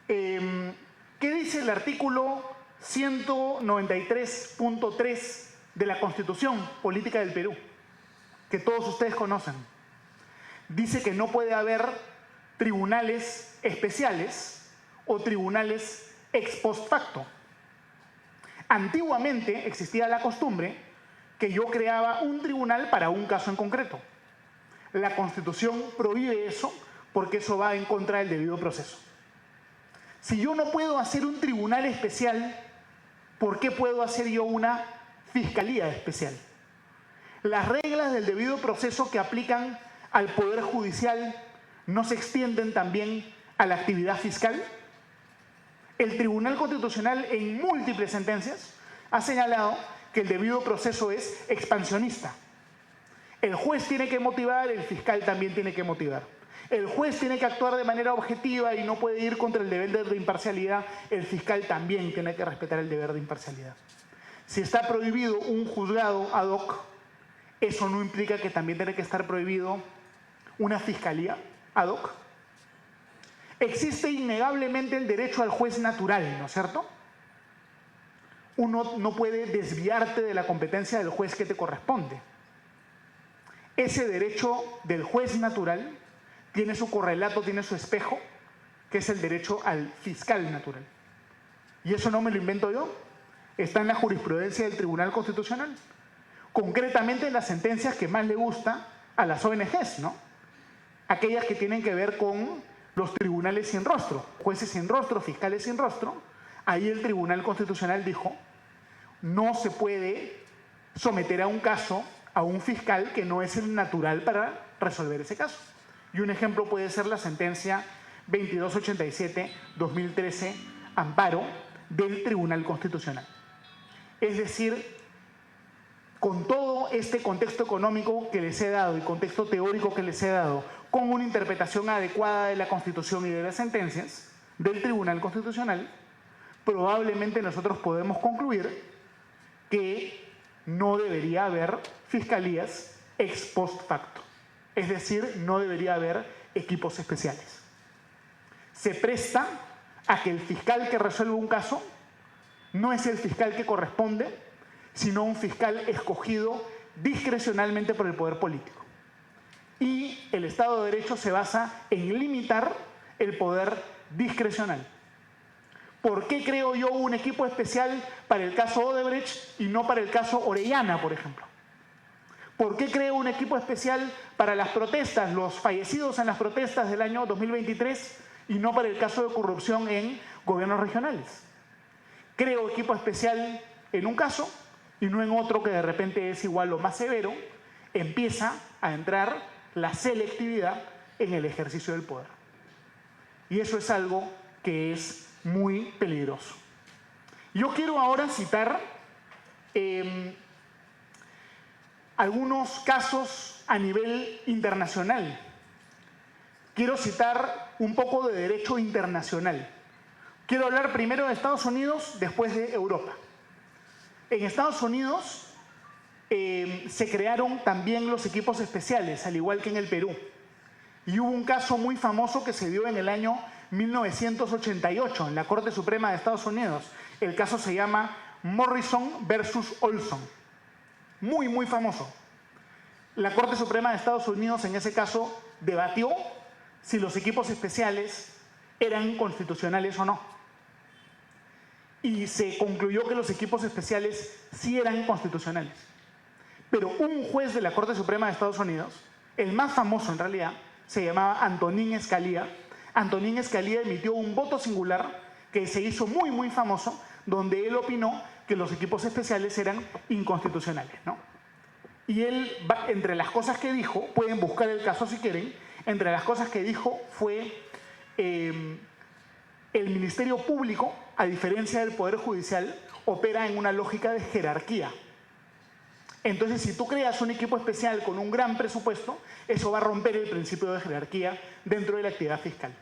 ¿Qué dice el artículo 193.3 de la Constitución Política del Perú? Que todos ustedes conocen. Dice que no puede haber tribunales especiales o tribunales ex post facto. Antiguamente existía la costumbre que yo creaba un tribunal para un caso en concreto. La Constitución prohíbe eso porque eso va en contra del debido proceso. Si yo no puedo hacer un tribunal especial, ¿por qué puedo hacer yo una fiscalía especial? Las reglas del debido proceso que aplican al Poder Judicial no se extienden también a la actividad fiscal. El Tribunal Constitucional en múltiples sentencias ha señalado que el debido proceso es expansionista. El juez tiene que motivar, el fiscal también tiene que motivar. El juez tiene que actuar de manera objetiva y no puede ir contra el deber de imparcialidad. El fiscal también tiene que respetar el deber de imparcialidad. Si está prohibido un juzgado ad hoc, eso no implica que también tiene que estar prohibido una fiscalía ad hoc. Existe innegablemente el derecho al juez natural, ¿no es cierto? Uno no puede desviarte de la competencia del juez que te corresponde. Ese derecho del juez natural tiene su correlato, tiene su espejo, que es el derecho al fiscal natural. Y eso no me lo invento yo, está en la jurisprudencia del Tribunal Constitucional. Concretamente en las sentencias que más le gusta a las ONGs, ¿no? Aquellas que tienen que ver con los tribunales sin rostro, jueces sin rostro, fiscales sin rostro. Ahí el Tribunal Constitucional dijo, no se puede someter a un caso a un fiscal que no es el natural para resolver ese caso. Y un ejemplo puede ser la sentencia 2287-2013, amparo del Tribunal Constitucional. Es decir, con todo este contexto económico que les he dado y contexto teórico que les he dado, con una interpretación adecuada de la Constitución y de las sentencias del Tribunal Constitucional, probablemente nosotros podemos concluir que no debería haber fiscalías ex post facto. Es decir, no debería haber equipos especiales. Se presta a que el fiscal que resuelve un caso no es el fiscal que corresponde, sino un fiscal escogido discrecionalmente por el poder político. Y el Estado de Derecho se basa en limitar el poder discrecional. ¿Por qué creo yo un equipo especial para el caso Odebrecht y no para el caso Orellana, por ejemplo? ¿Por qué creo un equipo especial para las protestas, los fallecidos en las protestas del año 2023 y no para el caso de corrupción en gobiernos regionales? Creo equipo especial en un caso y no en otro que de repente es igual o más severo. Empieza a entrar la selectividad en el ejercicio del poder. Y eso es algo que es muy peligroso. Yo quiero ahora citar algunos casos a nivel internacional. Quiero citar un poco de derecho internacional. Quiero hablar primero de Estados Unidos, después de Europa. En Estados Unidos se crearon también los equipos especiales, al igual que en el Perú. Y hubo un caso muy famoso que se dio en el año 1988 en la Corte Suprema de Estados Unidos. El caso se llama Morrison versus Olson. Muy, muy famoso. La Corte Suprema de Estados Unidos en ese caso debatió si los equipos especiales eran constitucionales o no. Y se concluyó que los equipos especiales sí eran constitucionales. Pero un juez de la Corte Suprema de Estados Unidos, el más famoso en realidad, se llamaba Antonín Scalia. Antonín Scalia emitió un voto singular que se hizo muy, muy famoso, donde él opinó que los equipos especiales eran inconstitucionales, ¿no? Y él, entre las cosas que dijo, pueden buscar el caso si quieren, entre las cosas que dijo fue el Ministerio Público, a diferencia del Poder Judicial, opera en una lógica de jerarquía. Entonces, si tú creas un equipo especial con un gran presupuesto, eso va a romper el principio de jerarquía dentro de la actividad fiscal.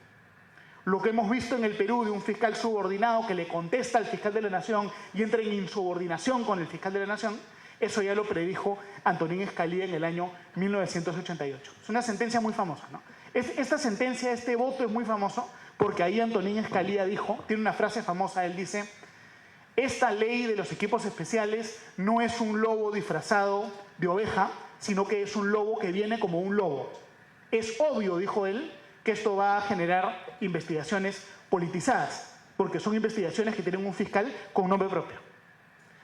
Lo que hemos visto en el Perú de un fiscal subordinado que le contesta al fiscal de la Nación y entra en insubordinación con el fiscal de la Nación, eso ya lo predijo Antonín Scalia en el año 1988. Es una sentencia muy famosa, ¿no? Esta sentencia, este voto es muy famoso porque ahí Antonín Scalia dijo, tiene una frase famosa, él dice: esta ley de los equipos especiales no es un lobo disfrazado de oveja, sino que es un lobo que viene como un lobo. Es obvio, dijo él, que esto va a generar investigaciones politizadas, porque son investigaciones que tienen un fiscal con nombre propio.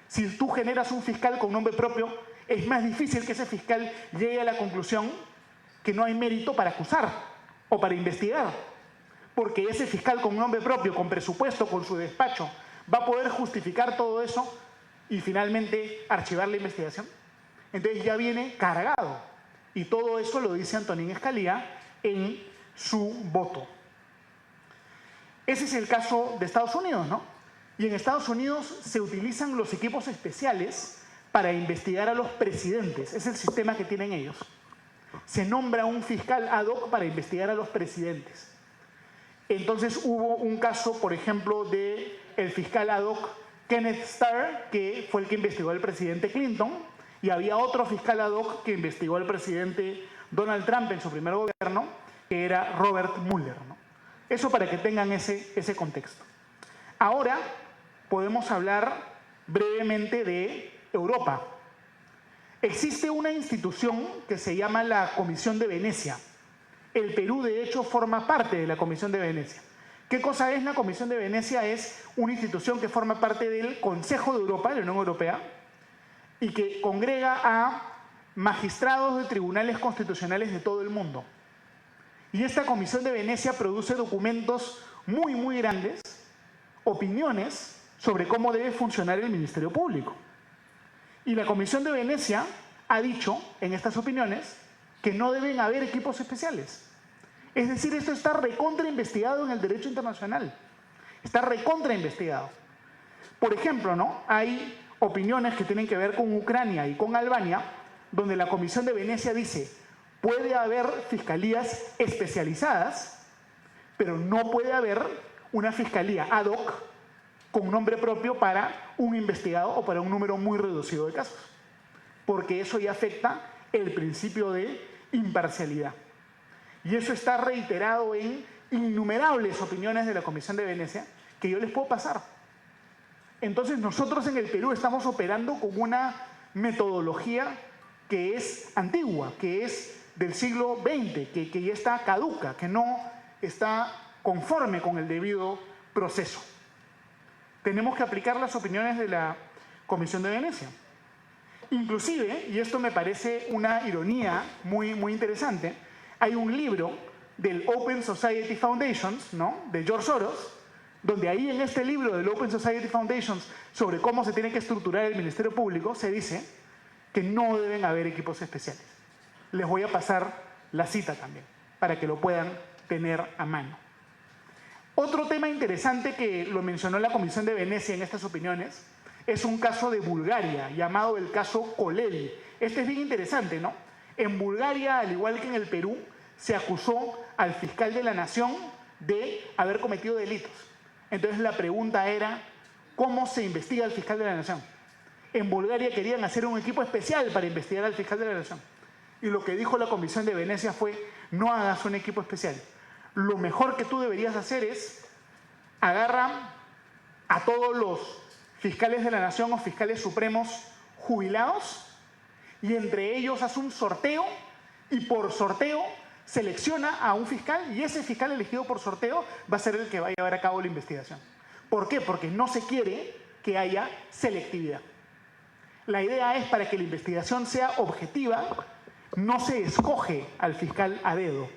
Si tú generas un fiscal con nombre propio, es más difícil que ese fiscal llegue a la conclusión que no hay mérito para acusar o para investigar, porque ese fiscal con nombre propio, con presupuesto, con su despacho, va a poder justificar todo eso y finalmente archivar la investigación. Entonces ya viene cargado. Y todo eso lo dice Antonín Scalia en su voto. Ese es el caso de Estados Unidos, ¿no? Y en Estados Unidos se utilizan los equipos especiales para investigar a los presidentes. Es el sistema que tienen ellos. Se nombra un fiscal ad hoc para investigar a los presidentes. Entonces hubo un caso, por ejemplo, del fiscal ad hoc Kenneth Starr, que fue el que investigó al presidente Clinton, y había otro fiscal ad hoc que investigó al presidente Donald Trump en su primer gobierno, que era Robert Mueller, ¿no? Eso para que tengan ese contexto. Ahora podemos hablar brevemente de Europa. Existe una institución que se llama la Comisión de Venecia. El Perú, de hecho, forma parte de la Comisión de Venecia. ¿Qué cosa es la Comisión de Venecia? Es una institución que forma parte del Consejo de Europa, de la Unión Europea, y que congrega a magistrados de tribunales constitucionales de todo el mundo. Y esta Comisión de Venecia produce documentos muy, muy grandes, opiniones sobre cómo debe funcionar el Ministerio Público. Y la Comisión de Venecia ha dicho en estas opiniones que no deben haber equipos especiales. Es decir, esto está recontra investigado en el derecho internacional. Está recontra investigado. Por ejemplo, ¿no? Hay opiniones que tienen que ver con Ucrania y con Albania, donde la Comisión de Venecia dice: puede haber fiscalías especializadas, pero no puede haber una fiscalía ad hoc con nombre propio para un investigado o para un número muy reducido de casos, porque eso ya afecta el principio de imparcialidad. Y eso está reiterado en innumerables opiniones de la Comisión de Venecia que yo les puedo pasar. Entonces nosotros en el Perú estamos operando con una metodología que es antigua, que es del siglo XX, que ya está caduca, que no está conforme con el debido proceso. Tenemos que aplicar las opiniones de la Comisión de Venecia. Inclusive, y esto me parece una ironía muy, muy interesante, hay un libro del Open Society Foundations, ¿no?, de George Soros, donde ahí en este libro del Open Society Foundations sobre cómo se tiene que estructurar el Ministerio Público, se dice que no deben haber equipos especiales. Les voy a pasar la cita también, para que lo puedan tener a mano. Otro tema interesante que lo mencionó la Comisión de Venecia en estas opiniones es un caso de Bulgaria, llamado el caso Kolevi. Este es bien interesante, ¿no? En Bulgaria, al igual que en el Perú, se acusó al fiscal de la nación de haber cometido delitos. Entonces la pregunta era, ¿cómo se investiga al fiscal de la nación? En Bulgaria querían hacer un equipo especial para investigar al fiscal de la nación. Y lo que dijo la Comisión de Venecia fue: no hagas un equipo especial. Lo mejor que tú deberías hacer es agarra a todos los fiscales de la nación o fiscales supremos jubilados y entre ellos haz un sorteo y por sorteo selecciona a un fiscal y ese fiscal elegido por sorteo va a ser el que va a llevar a cabo la investigación. ¿Por qué? Porque no se quiere que haya selectividad. La idea es, para que la investigación sea objetiva, no se escoge al fiscal a dedo.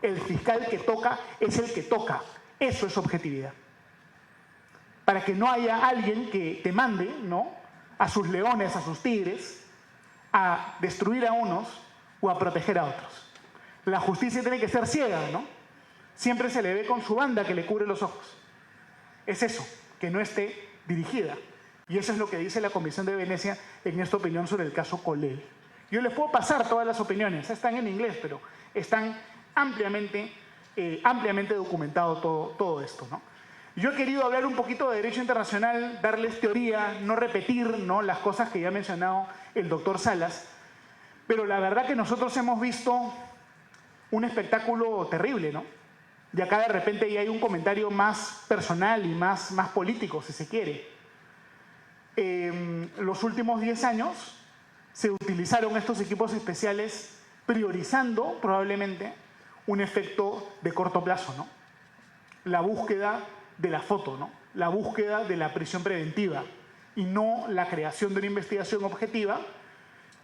El fiscal que toca es el que toca. Eso es objetividad. Para que no haya alguien que te mande, ¿no?, a sus leones, a sus tigres, a destruir a unos o a proteger a otros. La justicia tiene que ser ciega, ¿no? Siempre se le ve con su banda que le cubre los ojos. Es eso, que no esté dirigida. Y eso es lo que dice la Comisión de Venecia en esta opinión sobre el caso Kolevi. Yo les puedo pasar todas las opiniones, están en inglés, pero están ampliamente documentado todo esto, ¿no? Yo he querido hablar un poquito de derecho internacional, darles teoría, no repetir, ¿no?, las cosas que ya ha mencionado el doctor Salas, pero la verdad que nosotros hemos visto un espectáculo terrible, ¿no? Y acá de repente ya hay un comentario más personal y más político, si se quiere. Los últimos 10 años se utilizaron estos equipos especiales priorizando probablemente un efecto de corto plazo, ¿no? La búsqueda de la foto, ¿no? La búsqueda de la prisión preventiva y no la creación de una investigación objetiva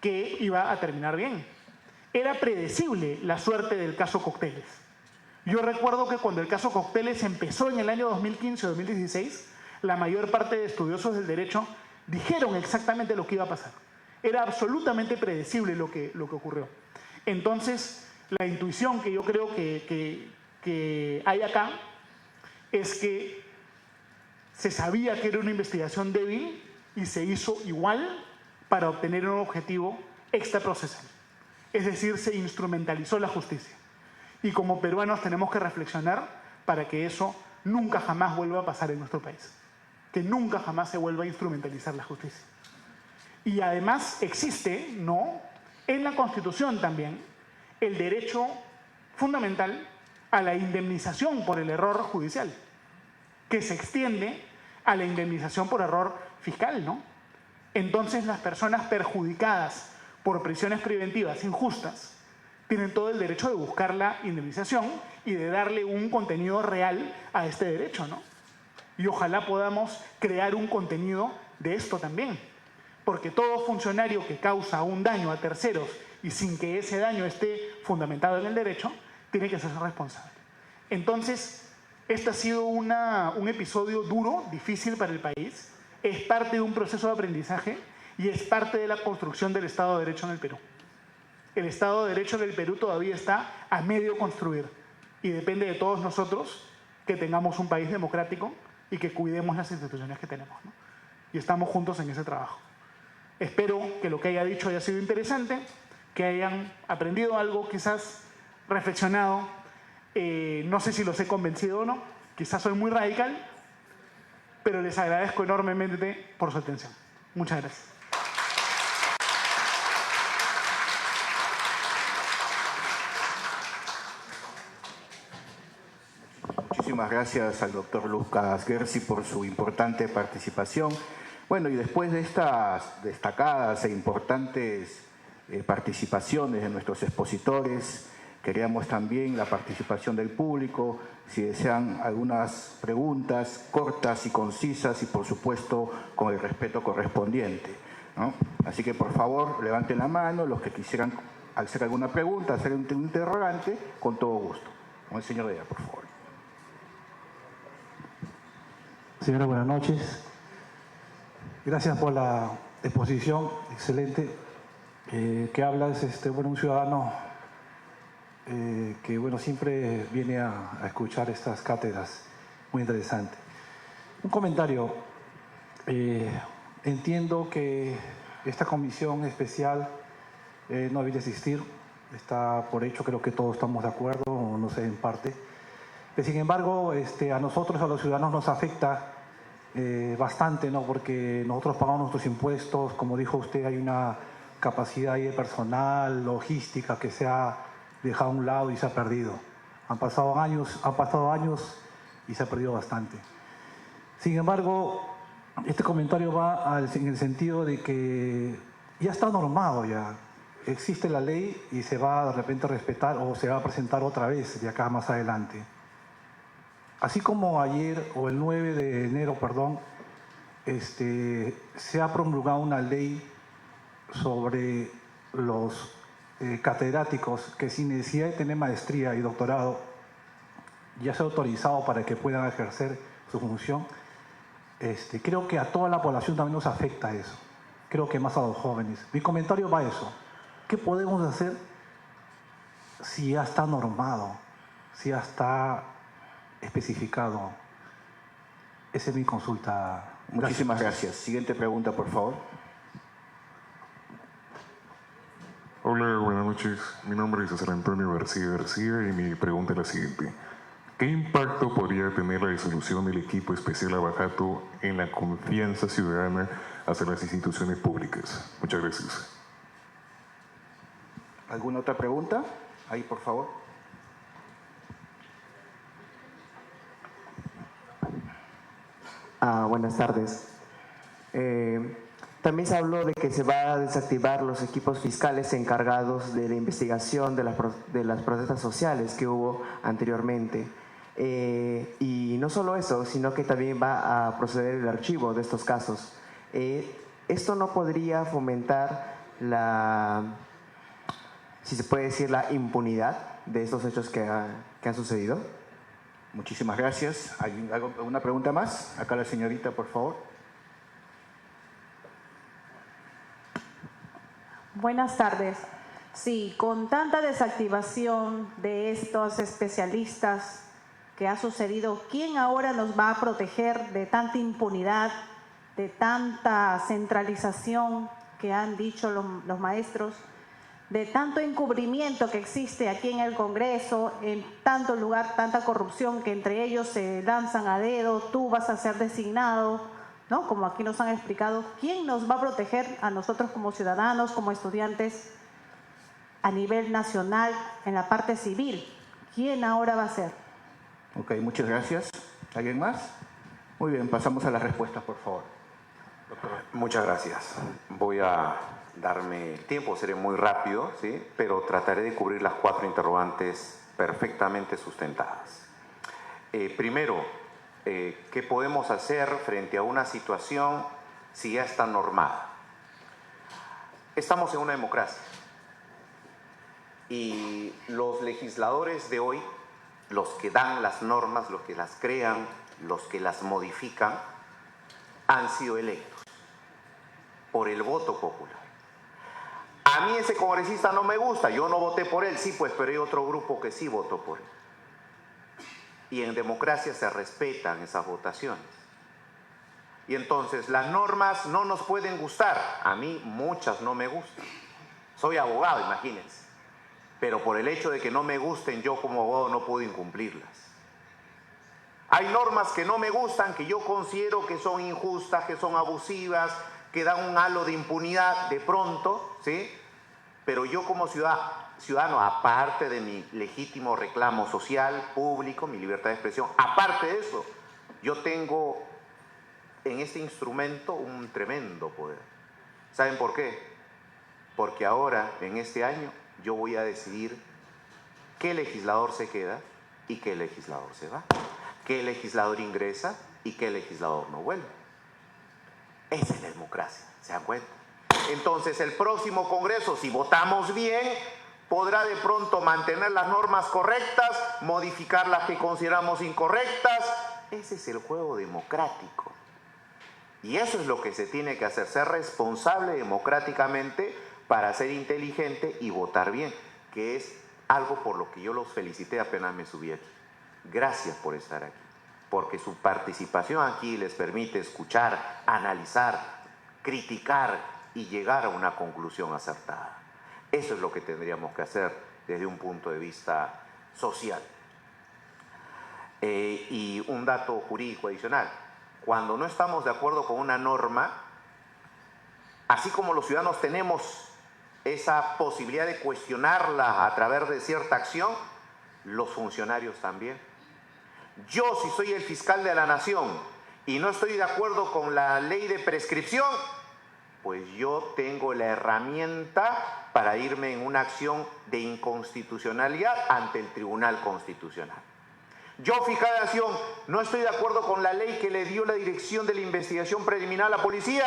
que iba a terminar bien. Era predecible la suerte del caso Cocteles. Yo recuerdo que cuando el caso Cocteles empezó en el año 2015-2016, la mayor parte de estudiosos del derecho dijeron exactamente lo que iba a pasar. Era absolutamente predecible lo que ocurrió. Entonces, la intuición que yo creo que hay acá es que se sabía que era una investigación débil y se hizo igual para obtener un objetivo extraprocesal. Es decir, se instrumentalizó la justicia. Y como peruanos tenemos que reflexionar para que eso nunca jamás vuelva a pasar en nuestro país. Que nunca jamás se vuelva a instrumentalizar la justicia. Y además existe, ¿no?, en la Constitución también, el derecho fundamental a la indemnización por el error judicial, que se extiende a la indemnización por error fiscal, ¿no? Entonces las personas perjudicadas por prisiones preventivas injustas tienen todo el derecho de buscar la indemnización y de darle un contenido real a este derecho, ¿no? Y ojalá podamos crear un contenido de esto también, porque todo funcionario que causa un daño a terceros y sin que ese daño esté fundamentado en el derecho, tiene que ser responsable. Entonces, este ha sido un episodio duro, difícil para el país, es parte de un proceso de aprendizaje y es parte de la construcción del Estado de Derecho en el Perú. El Estado de Derecho en el Perú todavía está a medio construir y depende de todos nosotros que tengamos un país democrático y que cuidemos las instituciones que tenemos, ¿no? Y estamos juntos en ese trabajo. Espero que lo que haya dicho haya sido interesante, que hayan aprendido algo, quizás reflexionado. No sé si los he convencido o no, quizás soy muy radical, pero les agradezco enormemente por su atención. Muchas gracias. Muchísimas gracias al doctor Lucas Gersi por su importante participación. Bueno, y después de estas destacadas e importantes participaciones de nuestros expositores, queríamos también la participación del público, si desean algunas preguntas cortas y concisas y por supuesto con el respeto correspondiente, ¿no? Así que por favor levanten la mano los que quisieran hacer alguna pregunta, hacer un interrogante, con todo gusto. Con el señor Dea, por favor. Señora, buenas noches. Gracias por la exposición excelente que habla es un ciudadano que siempre viene a escuchar estas cátedras, muy interesante. Un comentario. Entiendo que esta comisión especial no debe existir, está por hecho, creo que todos estamos de acuerdo, o no sé, en parte. Sin embargo, a nosotros, a los ciudadanos, nos afecta bastante, ¿no? Porque nosotros pagamos nuestros impuestos, como dijo usted, hay una capacidad ahí de personal, logística que se ha dejado a un lado y se ha perdido. Han pasado años y se ha perdido bastante. Sin embargo, este comentario va en el sentido de que ya está normado ya. Existe la ley y se va de repente a respetar o se va a presentar otra vez de acá más adelante. Así como ayer, o el 9 de enero, se ha promulgado una ley sobre los catedráticos que sin necesidad de tener maestría y doctorado ya se ha autorizado para que puedan ejercer su función. Creo que a toda la población también nos afecta eso. Creo que más a los jóvenes. Mi comentario va a eso. ¿Qué podemos hacer si ya está normado, si ya está especificado? Esa es mi consulta. Muchísimas gracias. Siguiente pregunta, por favor. Hola, buenas noches. Mi nombre es César Antonio García y mi pregunta es la siguiente. ¿Qué impacto podría tener la disolución del equipo especial Abajato en la confianza ciudadana hacia las instituciones públicas? Muchas gracias. ¿Alguna otra pregunta? Ahí, por favor. Buenas tardes. También se habló de que se va a desactivar los equipos fiscales encargados de la investigación de las protestas sociales que hubo anteriormente. Y no solo eso, sino que también va a proceder el archivo de estos casos. ¿Esto no podría fomentar si se puede decir, la impunidad de estos hechos que han sucedido? Muchísimas gracias. ¿Hay alguna pregunta más? Acá la señorita, por favor. Buenas tardes. Sí, con tanta desactivación de estos especialistas que ha sucedido, ¿quién ahora nos va a proteger de tanta impunidad, de tanta centralización que han dicho los maestros, de tanto encubrimiento que existe aquí en el Congreso, en tanto lugar, tanta corrupción que entre ellos se lanzan a dedo, tú vas a ser designado, ¿no? Como aquí nos han explicado, ¿quién nos va a proteger a nosotros como ciudadanos, como estudiantes a nivel nacional en la parte civil? ¿Quién ahora va a ser? Ok, muchas gracias. ¿Alguien más? Muy bien, pasamos a las respuestas, por favor. Muchas gracias. Voy a darme tiempo, seré muy rápido, ¿sí? Pero trataré de cubrir las 4 interrogantes perfectamente sustentadas. Primero, ¿qué podemos hacer frente a una situación si ya está normada? Estamos en una democracia y los legisladores de hoy, los que dan las normas, los que las crean, los que las modifican, han sido electos por el voto popular. A mí ese congresista no me gusta, yo no voté por él, sí, pues, pero hay otro grupo que sí votó por él. Y en democracia se respetan esas votaciones. Y entonces las normas no nos pueden gustar, a mí muchas no me gustan. Soy abogado, imagínense. Pero por el hecho de que no me gusten, yo como abogado no puedo incumplirlas. Hay normas que no me gustan, que yo considero que son injustas, que son abusivas, que dan un halo de impunidad de pronto, ¿sí? Pero yo como ciudadano, aparte de mi legítimo reclamo social, público, mi libertad de expresión, aparte de eso, yo tengo en este instrumento un tremendo poder. ¿Saben por qué? Porque ahora, en este año, yo voy a decidir qué legislador se queda y qué legislador se va, qué legislador ingresa y qué legislador no vuelve. Esa es la democracia, ¿se dan cuenta? Entonces el próximo Congreso, si votamos bien, podrá de pronto mantener las normas correctas, modificar las que consideramos incorrectas. Ese es el juego democrático. Y eso es lo que se tiene que hacer, ser responsable democráticamente para ser inteligente y votar bien, que es algo por lo que yo los felicité apenas me subí aquí. Gracias por estar aquí, porque su participación aquí les permite escuchar, analizar, criticar y llegar a una conclusión acertada. Eso es lo que tendríamos que hacer desde un punto de vista social. Y un dato jurídico adicional. Cuando no estamos de acuerdo con una norma, así como los ciudadanos tenemos esa posibilidad de cuestionarla a través de cierta acción, los funcionarios también. Yo, si soy el fiscal de la nación y no estoy de acuerdo con la ley de prescripción, pues yo tengo la herramienta para irme en una acción de inconstitucionalidad ante el Tribunal Constitucional. Yo, fiscal de la nación, no estoy de acuerdo con la ley que le dio la dirección de la investigación preliminar a la policía,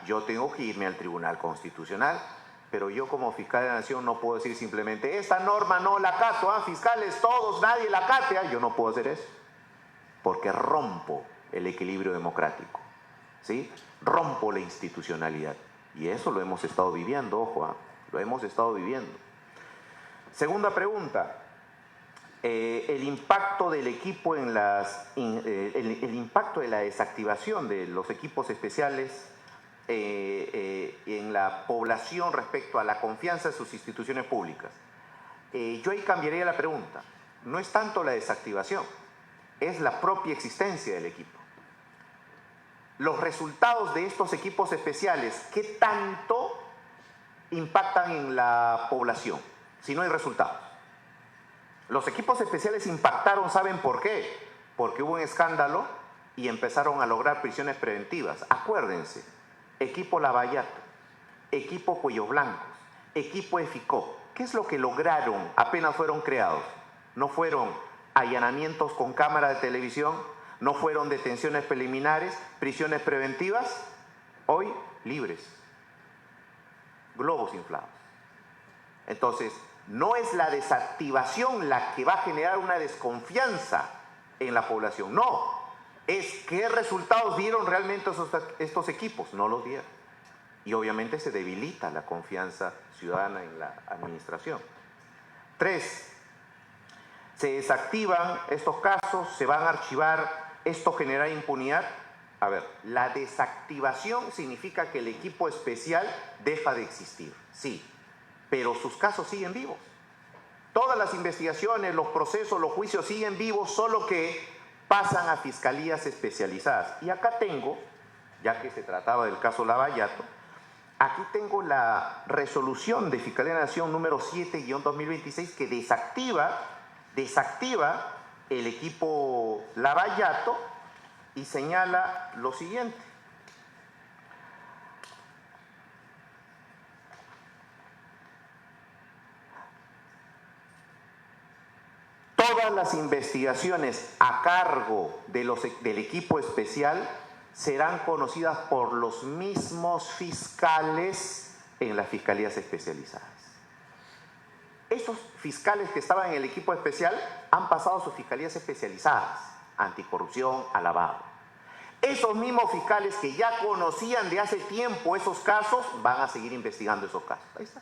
yo tengo que irme al Tribunal Constitucional. Pero yo como fiscal de la nación no puedo decir simplemente esta norma no la acato, fiscales todos, nadie la acate. Yo no puedo hacer eso, porque rompo el equilibrio democrático, ¿sí? Rompo la institucionalidad. Y eso lo hemos estado viviendo, ojo, lo hemos estado viviendo. Segunda pregunta, el impacto del equipo en el impacto de la desactivación de los equipos especiales en la población respecto a la confianza en sus instituciones públicas. Yo ahí cambiaría la pregunta. No es tanto la desactivación, es la propia existencia del equipo. Los resultados de estos equipos especiales, ¿qué tanto impactan en la población si no hay resultados? Los equipos especiales impactaron, ¿saben por qué? Porque hubo un escándalo y empezaron a lograr prisiones preventivas. Acuérdense, equipo Lavallato, equipo Cuellos Blancos, equipo EFICOP. ¿Qué es lo que lograron apenas fueron creados? No fueron allanamientos con cámara de televisión, no fueron detenciones preliminares, prisiones preventivas, hoy libres, globos inflados. Entonces, no es la desactivación la que va a generar una desconfianza en la población, no, es qué resultados dieron realmente estos equipos, no los dieron. Y obviamente se debilita la confianza ciudadana en la administración. 3, se desactivan estos casos, se van a archivar, esto genera impunidad. A ver, la desactivación significa que el equipo especial deja de existir, sí, pero sus casos siguen vivos. Todas las investigaciones, los procesos, los juicios siguen vivos, solo que pasan a fiscalías especializadas. Y acá tengo, ya que se trataba del caso Lavallato, aquí tengo la resolución de Fiscalía de la Nación número 7-2026 que desactiva el equipo Lavallato y señala lo siguiente. Todas las investigaciones a cargo del equipo especial serán conocidas por los mismos fiscales en las fiscalías especializadas. Esos fiscales que estaban en el equipo especial han pasado a sus fiscalías especializadas, anticorrupción, a lavado. Esos mismos fiscales que ya conocían de hace tiempo esos casos, van a seguir investigando esos casos. Ahí está.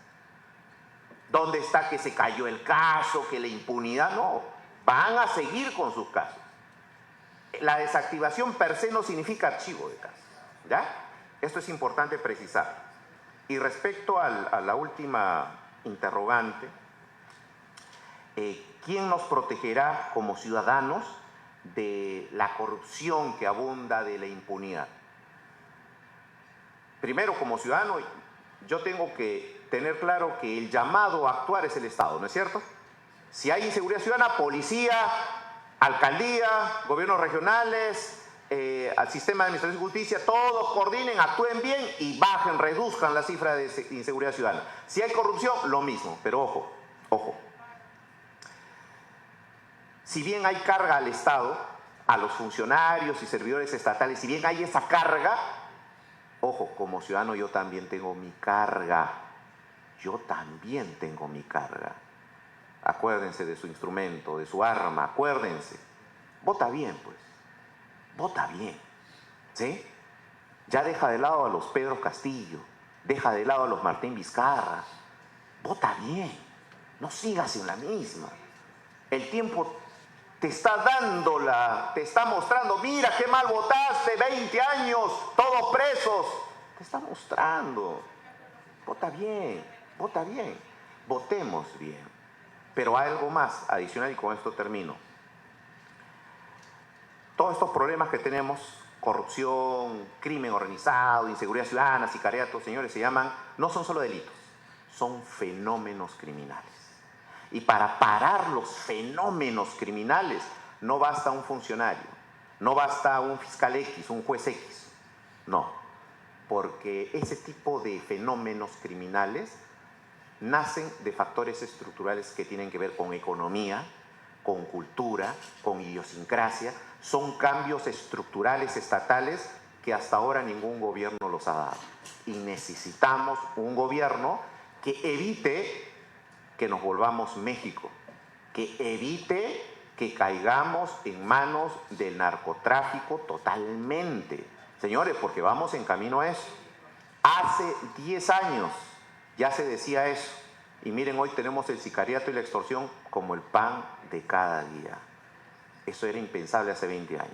¿Dónde está que se cayó el caso, que la impunidad? No, van a seguir con sus casos. La desactivación per se no significa archivo de casos, ¿ya? Esto es importante precisar. Y respecto a la última interrogante, ¿quién nos protegerá como ciudadanos de la corrupción que abunda, de la impunidad? Primero, como ciudadano, yo tengo que tener claro que el llamado a actuar es el Estado, ¿no es cierto? Si hay inseguridad ciudadana, policía, alcaldía, gobiernos regionales, al sistema de administración y justicia, todos coordinen, actúen bien y bajen, reduzcan la cifra de inseguridad ciudadana. Si hay corrupción, lo mismo, pero ojo, ojo. Si bien hay carga al Estado, a los funcionarios y servidores estatales, si bien hay esa carga, ojo, como ciudadano yo también tengo mi carga. Yo también tengo mi carga. Acuérdense de su instrumento, de su arma, acuérdense. Vota bien, pues. Vota bien. ¿Sí? Ya deja de lado a los Pedro Castillo, deja de lado a los Martín Vizcarra. Vota bien. No sigas en la misma. El tiempo te está te está mostrando, mira qué mal votaste, 20 años, todos presos. Te está mostrando. Vota bien, vota bien. Votemos bien. Pero hay algo más adicional y con esto termino. Todos estos problemas que tenemos, corrupción, crimen organizado, inseguridad ciudadana, sicariato, señores, no son solo delitos, son fenómenos criminales. Y para parar los fenómenos criminales no basta un funcionario, no basta un fiscal X, un juez X, no, porque ese tipo de fenómenos criminales nacen de factores estructurales que tienen que ver con economía, con cultura, con idiosincrasia, son cambios estructurales estatales que hasta ahora ningún gobierno los ha dado. Y necesitamos un gobierno que evite que nos volvamos México, que evite que caigamos en manos del narcotráfico totalmente. Señores, porque vamos en camino a eso. Hace 10 años ya se decía eso. Y miren, hoy tenemos el sicariato y la extorsión como el pan de cada día. Eso era impensable hace 20 años.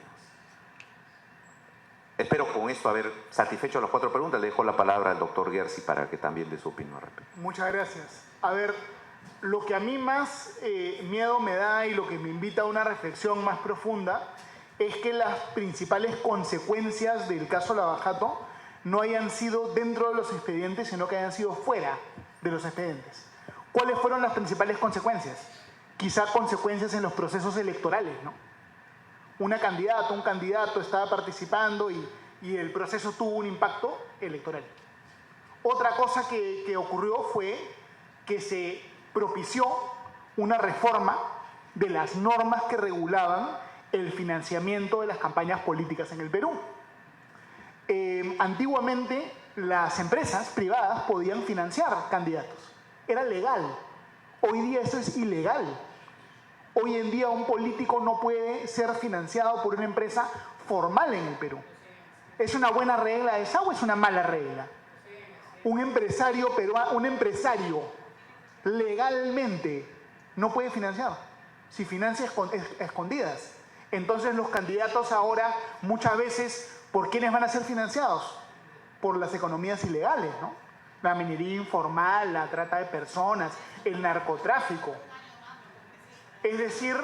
Espero con esto haber satisfecho las 4 preguntas. Le dejo la palabra al doctor Gersi para que también dé su opinión al respecto. Muchas gracias. A ver, lo que a mí más miedo me da y lo que me invita a una reflexión más profunda es que las principales consecuencias del caso Lavallato no hayan sido dentro de los expedientes, sino que hayan sido fuera de los expedientes. ¿Cuáles fueron las principales consecuencias? Quizá consecuencias en los procesos electorales, ¿no? Un candidato estaba participando y y el proceso tuvo un impacto electoral. Otra cosa que ocurrió fue que se propició una reforma de las normas que regulaban el financiamiento de las campañas políticas en el Perú. Antiguamente las empresas privadas podían financiar candidatos. Era legal. Hoy día eso es ilegal. Hoy en día un político no puede ser financiado por una empresa formal en el Perú. ¿Es una buena regla esa o es una mala regla? Un empresario peruano, un empresario legalmente no puede financiar. Si financia escondidas. Entonces los candidatos ahora muchas veces, ¿por quiénes van a ser financiados? Por las economías ilegales, ¿no? La minería informal, la trata de personas, el narcotráfico. Es decir,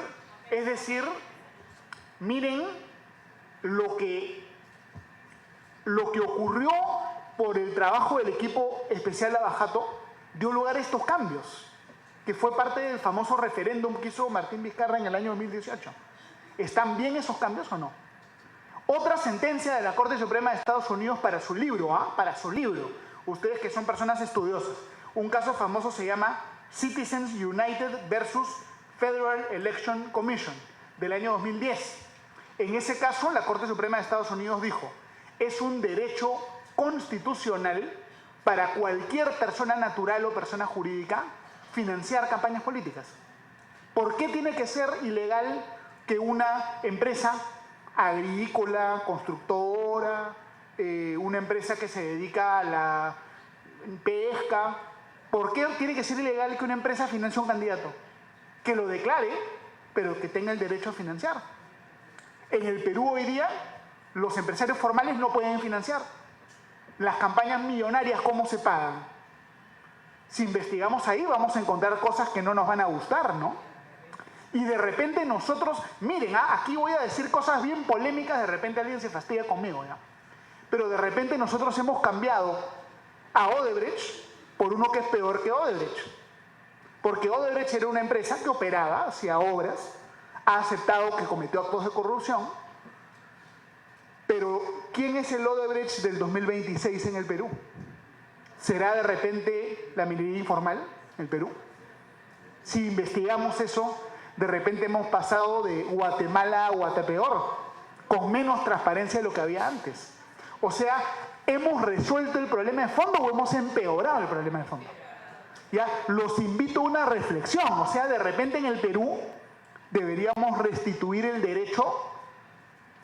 miren lo que ocurrió por el trabajo del equipo especial Lavajato dio lugar a estos cambios, que fue parte del famoso referéndum que hizo Martín Vizcarra en el año 2018. ¿Están bien esos cambios o no? Otra sentencia de la Corte Suprema de Estados Unidos para su libro, para su libro, ustedes que son personas estudiosas, un caso famoso se llama Citizens United versus Federal Election Commission, del año 2010. En ese caso, la Corte Suprema de Estados Unidos dijo, es un derecho constitucional para cualquier persona natural o persona jurídica financiar campañas políticas. ¿Por qué tiene que ser ilegal que una empresa agrícola, constructora, una empresa que se dedica a la pesca, ¿por qué tiene que ser ilegal que una empresa financie a un candidato? Que lo declare, pero que tenga el derecho a financiar. En el Perú hoy día, los empresarios formales no pueden financiar. Las campañas millonarias, ¿cómo se pagan? Si investigamos ahí, vamos a encontrar cosas que no nos van a gustar, ¿no? Y de repente nosotros, miren, aquí voy a decir cosas bien polémicas, de repente alguien se fastidia conmigo, ¿ya? Pero de repente nosotros hemos cambiado a Odebrecht por uno que es peor que Odebrecht. Porque Odebrecht era una empresa que operaba, hacía obras, ha aceptado que cometió actos de corrupción, pero ¿quién es el Odebrecht del 2026 en el Perú? ¿Será de repente la minería informal en el Perú? Si investigamos eso, de repente hemos pasado de Guatemala a Guatepeor, con menos transparencia de lo que había antes. O sea, ¿hemos resuelto el problema de fondo o hemos empeorado el problema de fondo? Ya, los invito a una reflexión. O sea, de repente en el Perú deberíamos restituir el derecho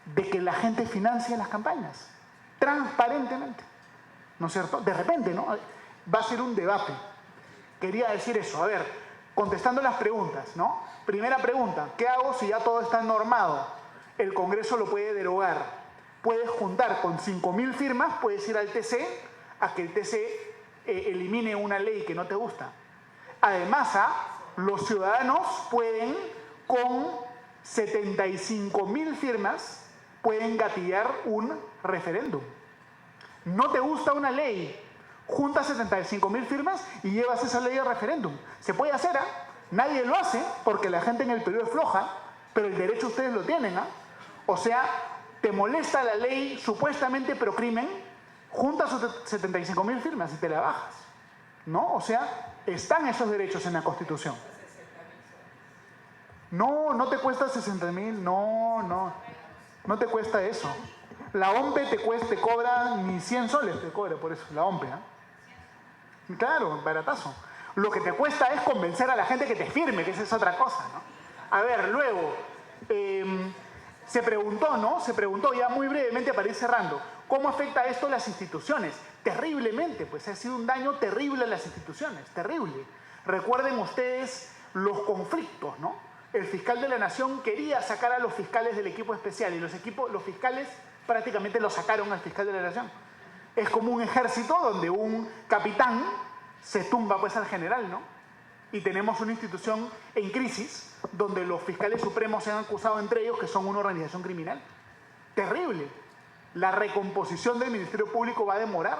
de que la gente financie las campañas, transparentemente. ¿No es cierto? De repente, ¿no? Va a ser un debate. Quería decir eso. A ver, contestando las preguntas, ¿no? Primera pregunta, ¿qué hago si ya todo está normado? El Congreso lo puede derogar. Puedes juntar con 5.000 firmas, puedes ir al TC a que el TC elimine una ley que no te gusta. Además, los ciudadanos pueden, con 75.000 firmas, pueden gatillar un referéndum. No te gusta una ley, juntas 75.000 firmas y llevas esa ley al referéndum. Se puede hacer, nadie lo hace porque la gente en el Perú es floja, pero el derecho ustedes lo tienen, O sea, te molesta la ley supuestamente pro crimen, juntas 75.000 firmas y te la bajas, ¿no? O sea, están esos derechos en la Constitución. No, no te cuesta 60.000, no te cuesta eso. La OMPE te cobra ni 100 soles, te cobra por eso, la OMPE, Claro, baratazo. Lo que te cuesta es convencer a la gente que te firme, que esa es otra cosa, ¿no? A ver, luego, se preguntó, ¿no? Se preguntó ya muy brevemente para ir cerrando, ¿cómo afecta esto a las instituciones? Terriblemente, pues ha sido un daño terrible a las instituciones, terrible. Recuerden ustedes los conflictos, ¿no? El fiscal de la Nación quería sacar a los fiscales del equipo especial y los fiscales prácticamente lo sacaron al fiscal de la Nación. Es como un ejército donde un capitán se tumba pues al general, ¿no? Y tenemos una institución en crisis donde los fiscales supremos se han acusado entre ellos que son una organización criminal. Terrible. La recomposición del Ministerio Público va a demorar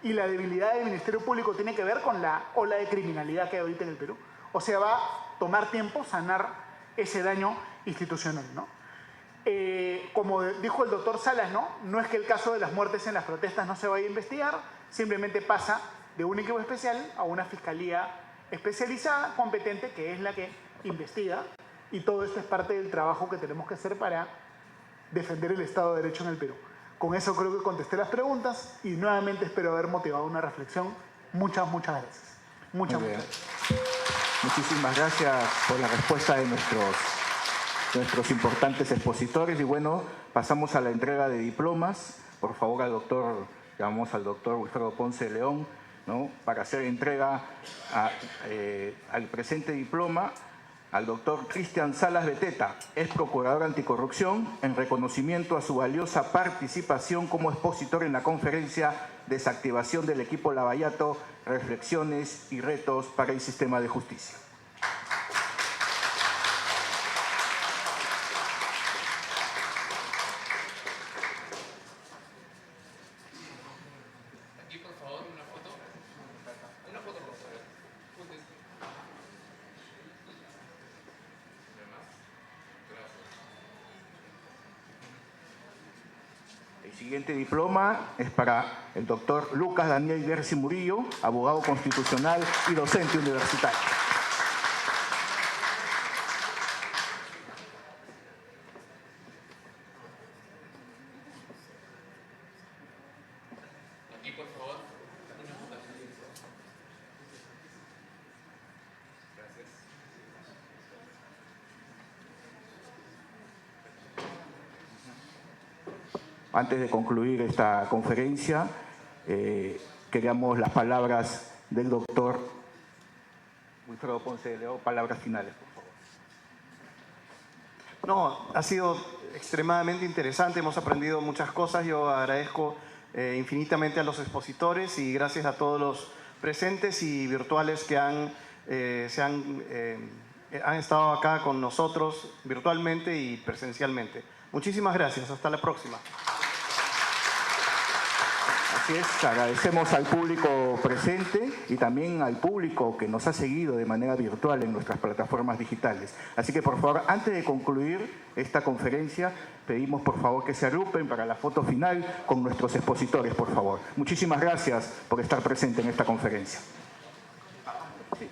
y la debilidad del Ministerio Público tiene que ver con la ola de criminalidad que hay ahorita en el Perú. O sea, va a tomar tiempo sanar ese daño institucional, ¿no? Como dijo el doctor Salas, no es que el caso de las muertes en las protestas no se vaya a investigar, simplemente pasa de un equipo especial a una fiscalía especializada, competente, que es la que investiga, y todo esto es parte del trabajo que tenemos que hacer para defender el Estado de Derecho en el Perú. Con eso creo que contesté las preguntas y nuevamente espero haber motivado una reflexión. Muchas gracias. Muchas gracias. Muchísimas gracias por la respuesta de nuestros importantes expositores. Y bueno, pasamos a la entrega de diplomas. Por favor, llamamos al doctor Wilfredo Ponce de León, para hacer entrega al presente diploma al doctor Cristian Salas Beteta, ex procurador anticorrupción, en reconocimiento a su valiosa participación como expositor en la conferencia Desactivación del equipo Lavallato, reflexiones y retos para el sistema de justicia. El siguiente diploma es para el doctor Lucas Daniel Gersi Murillo, abogado constitucional y docente universitario. Aquí, por favor. Gracias. Antes de concluir esta conferencia, queríamos las palabras del doctor Wilfredo Ponce de León, palabras finales, por favor. No, ha sido extremadamente interesante, hemos aprendido muchas cosas. Yo agradezco infinitamente a los expositores y gracias a todos los presentes y virtuales que han estado acá con nosotros virtualmente y presencialmente. Muchísimas gracias, hasta la próxima. Así es, agradecemos al público presente y también al público que nos ha seguido de manera virtual en nuestras plataformas digitales. Así que, por favor, antes de concluir esta conferencia, pedimos, por favor, que se agrupen para la foto final con nuestros expositores, por favor. Muchísimas gracias por estar presente en esta conferencia. Sí.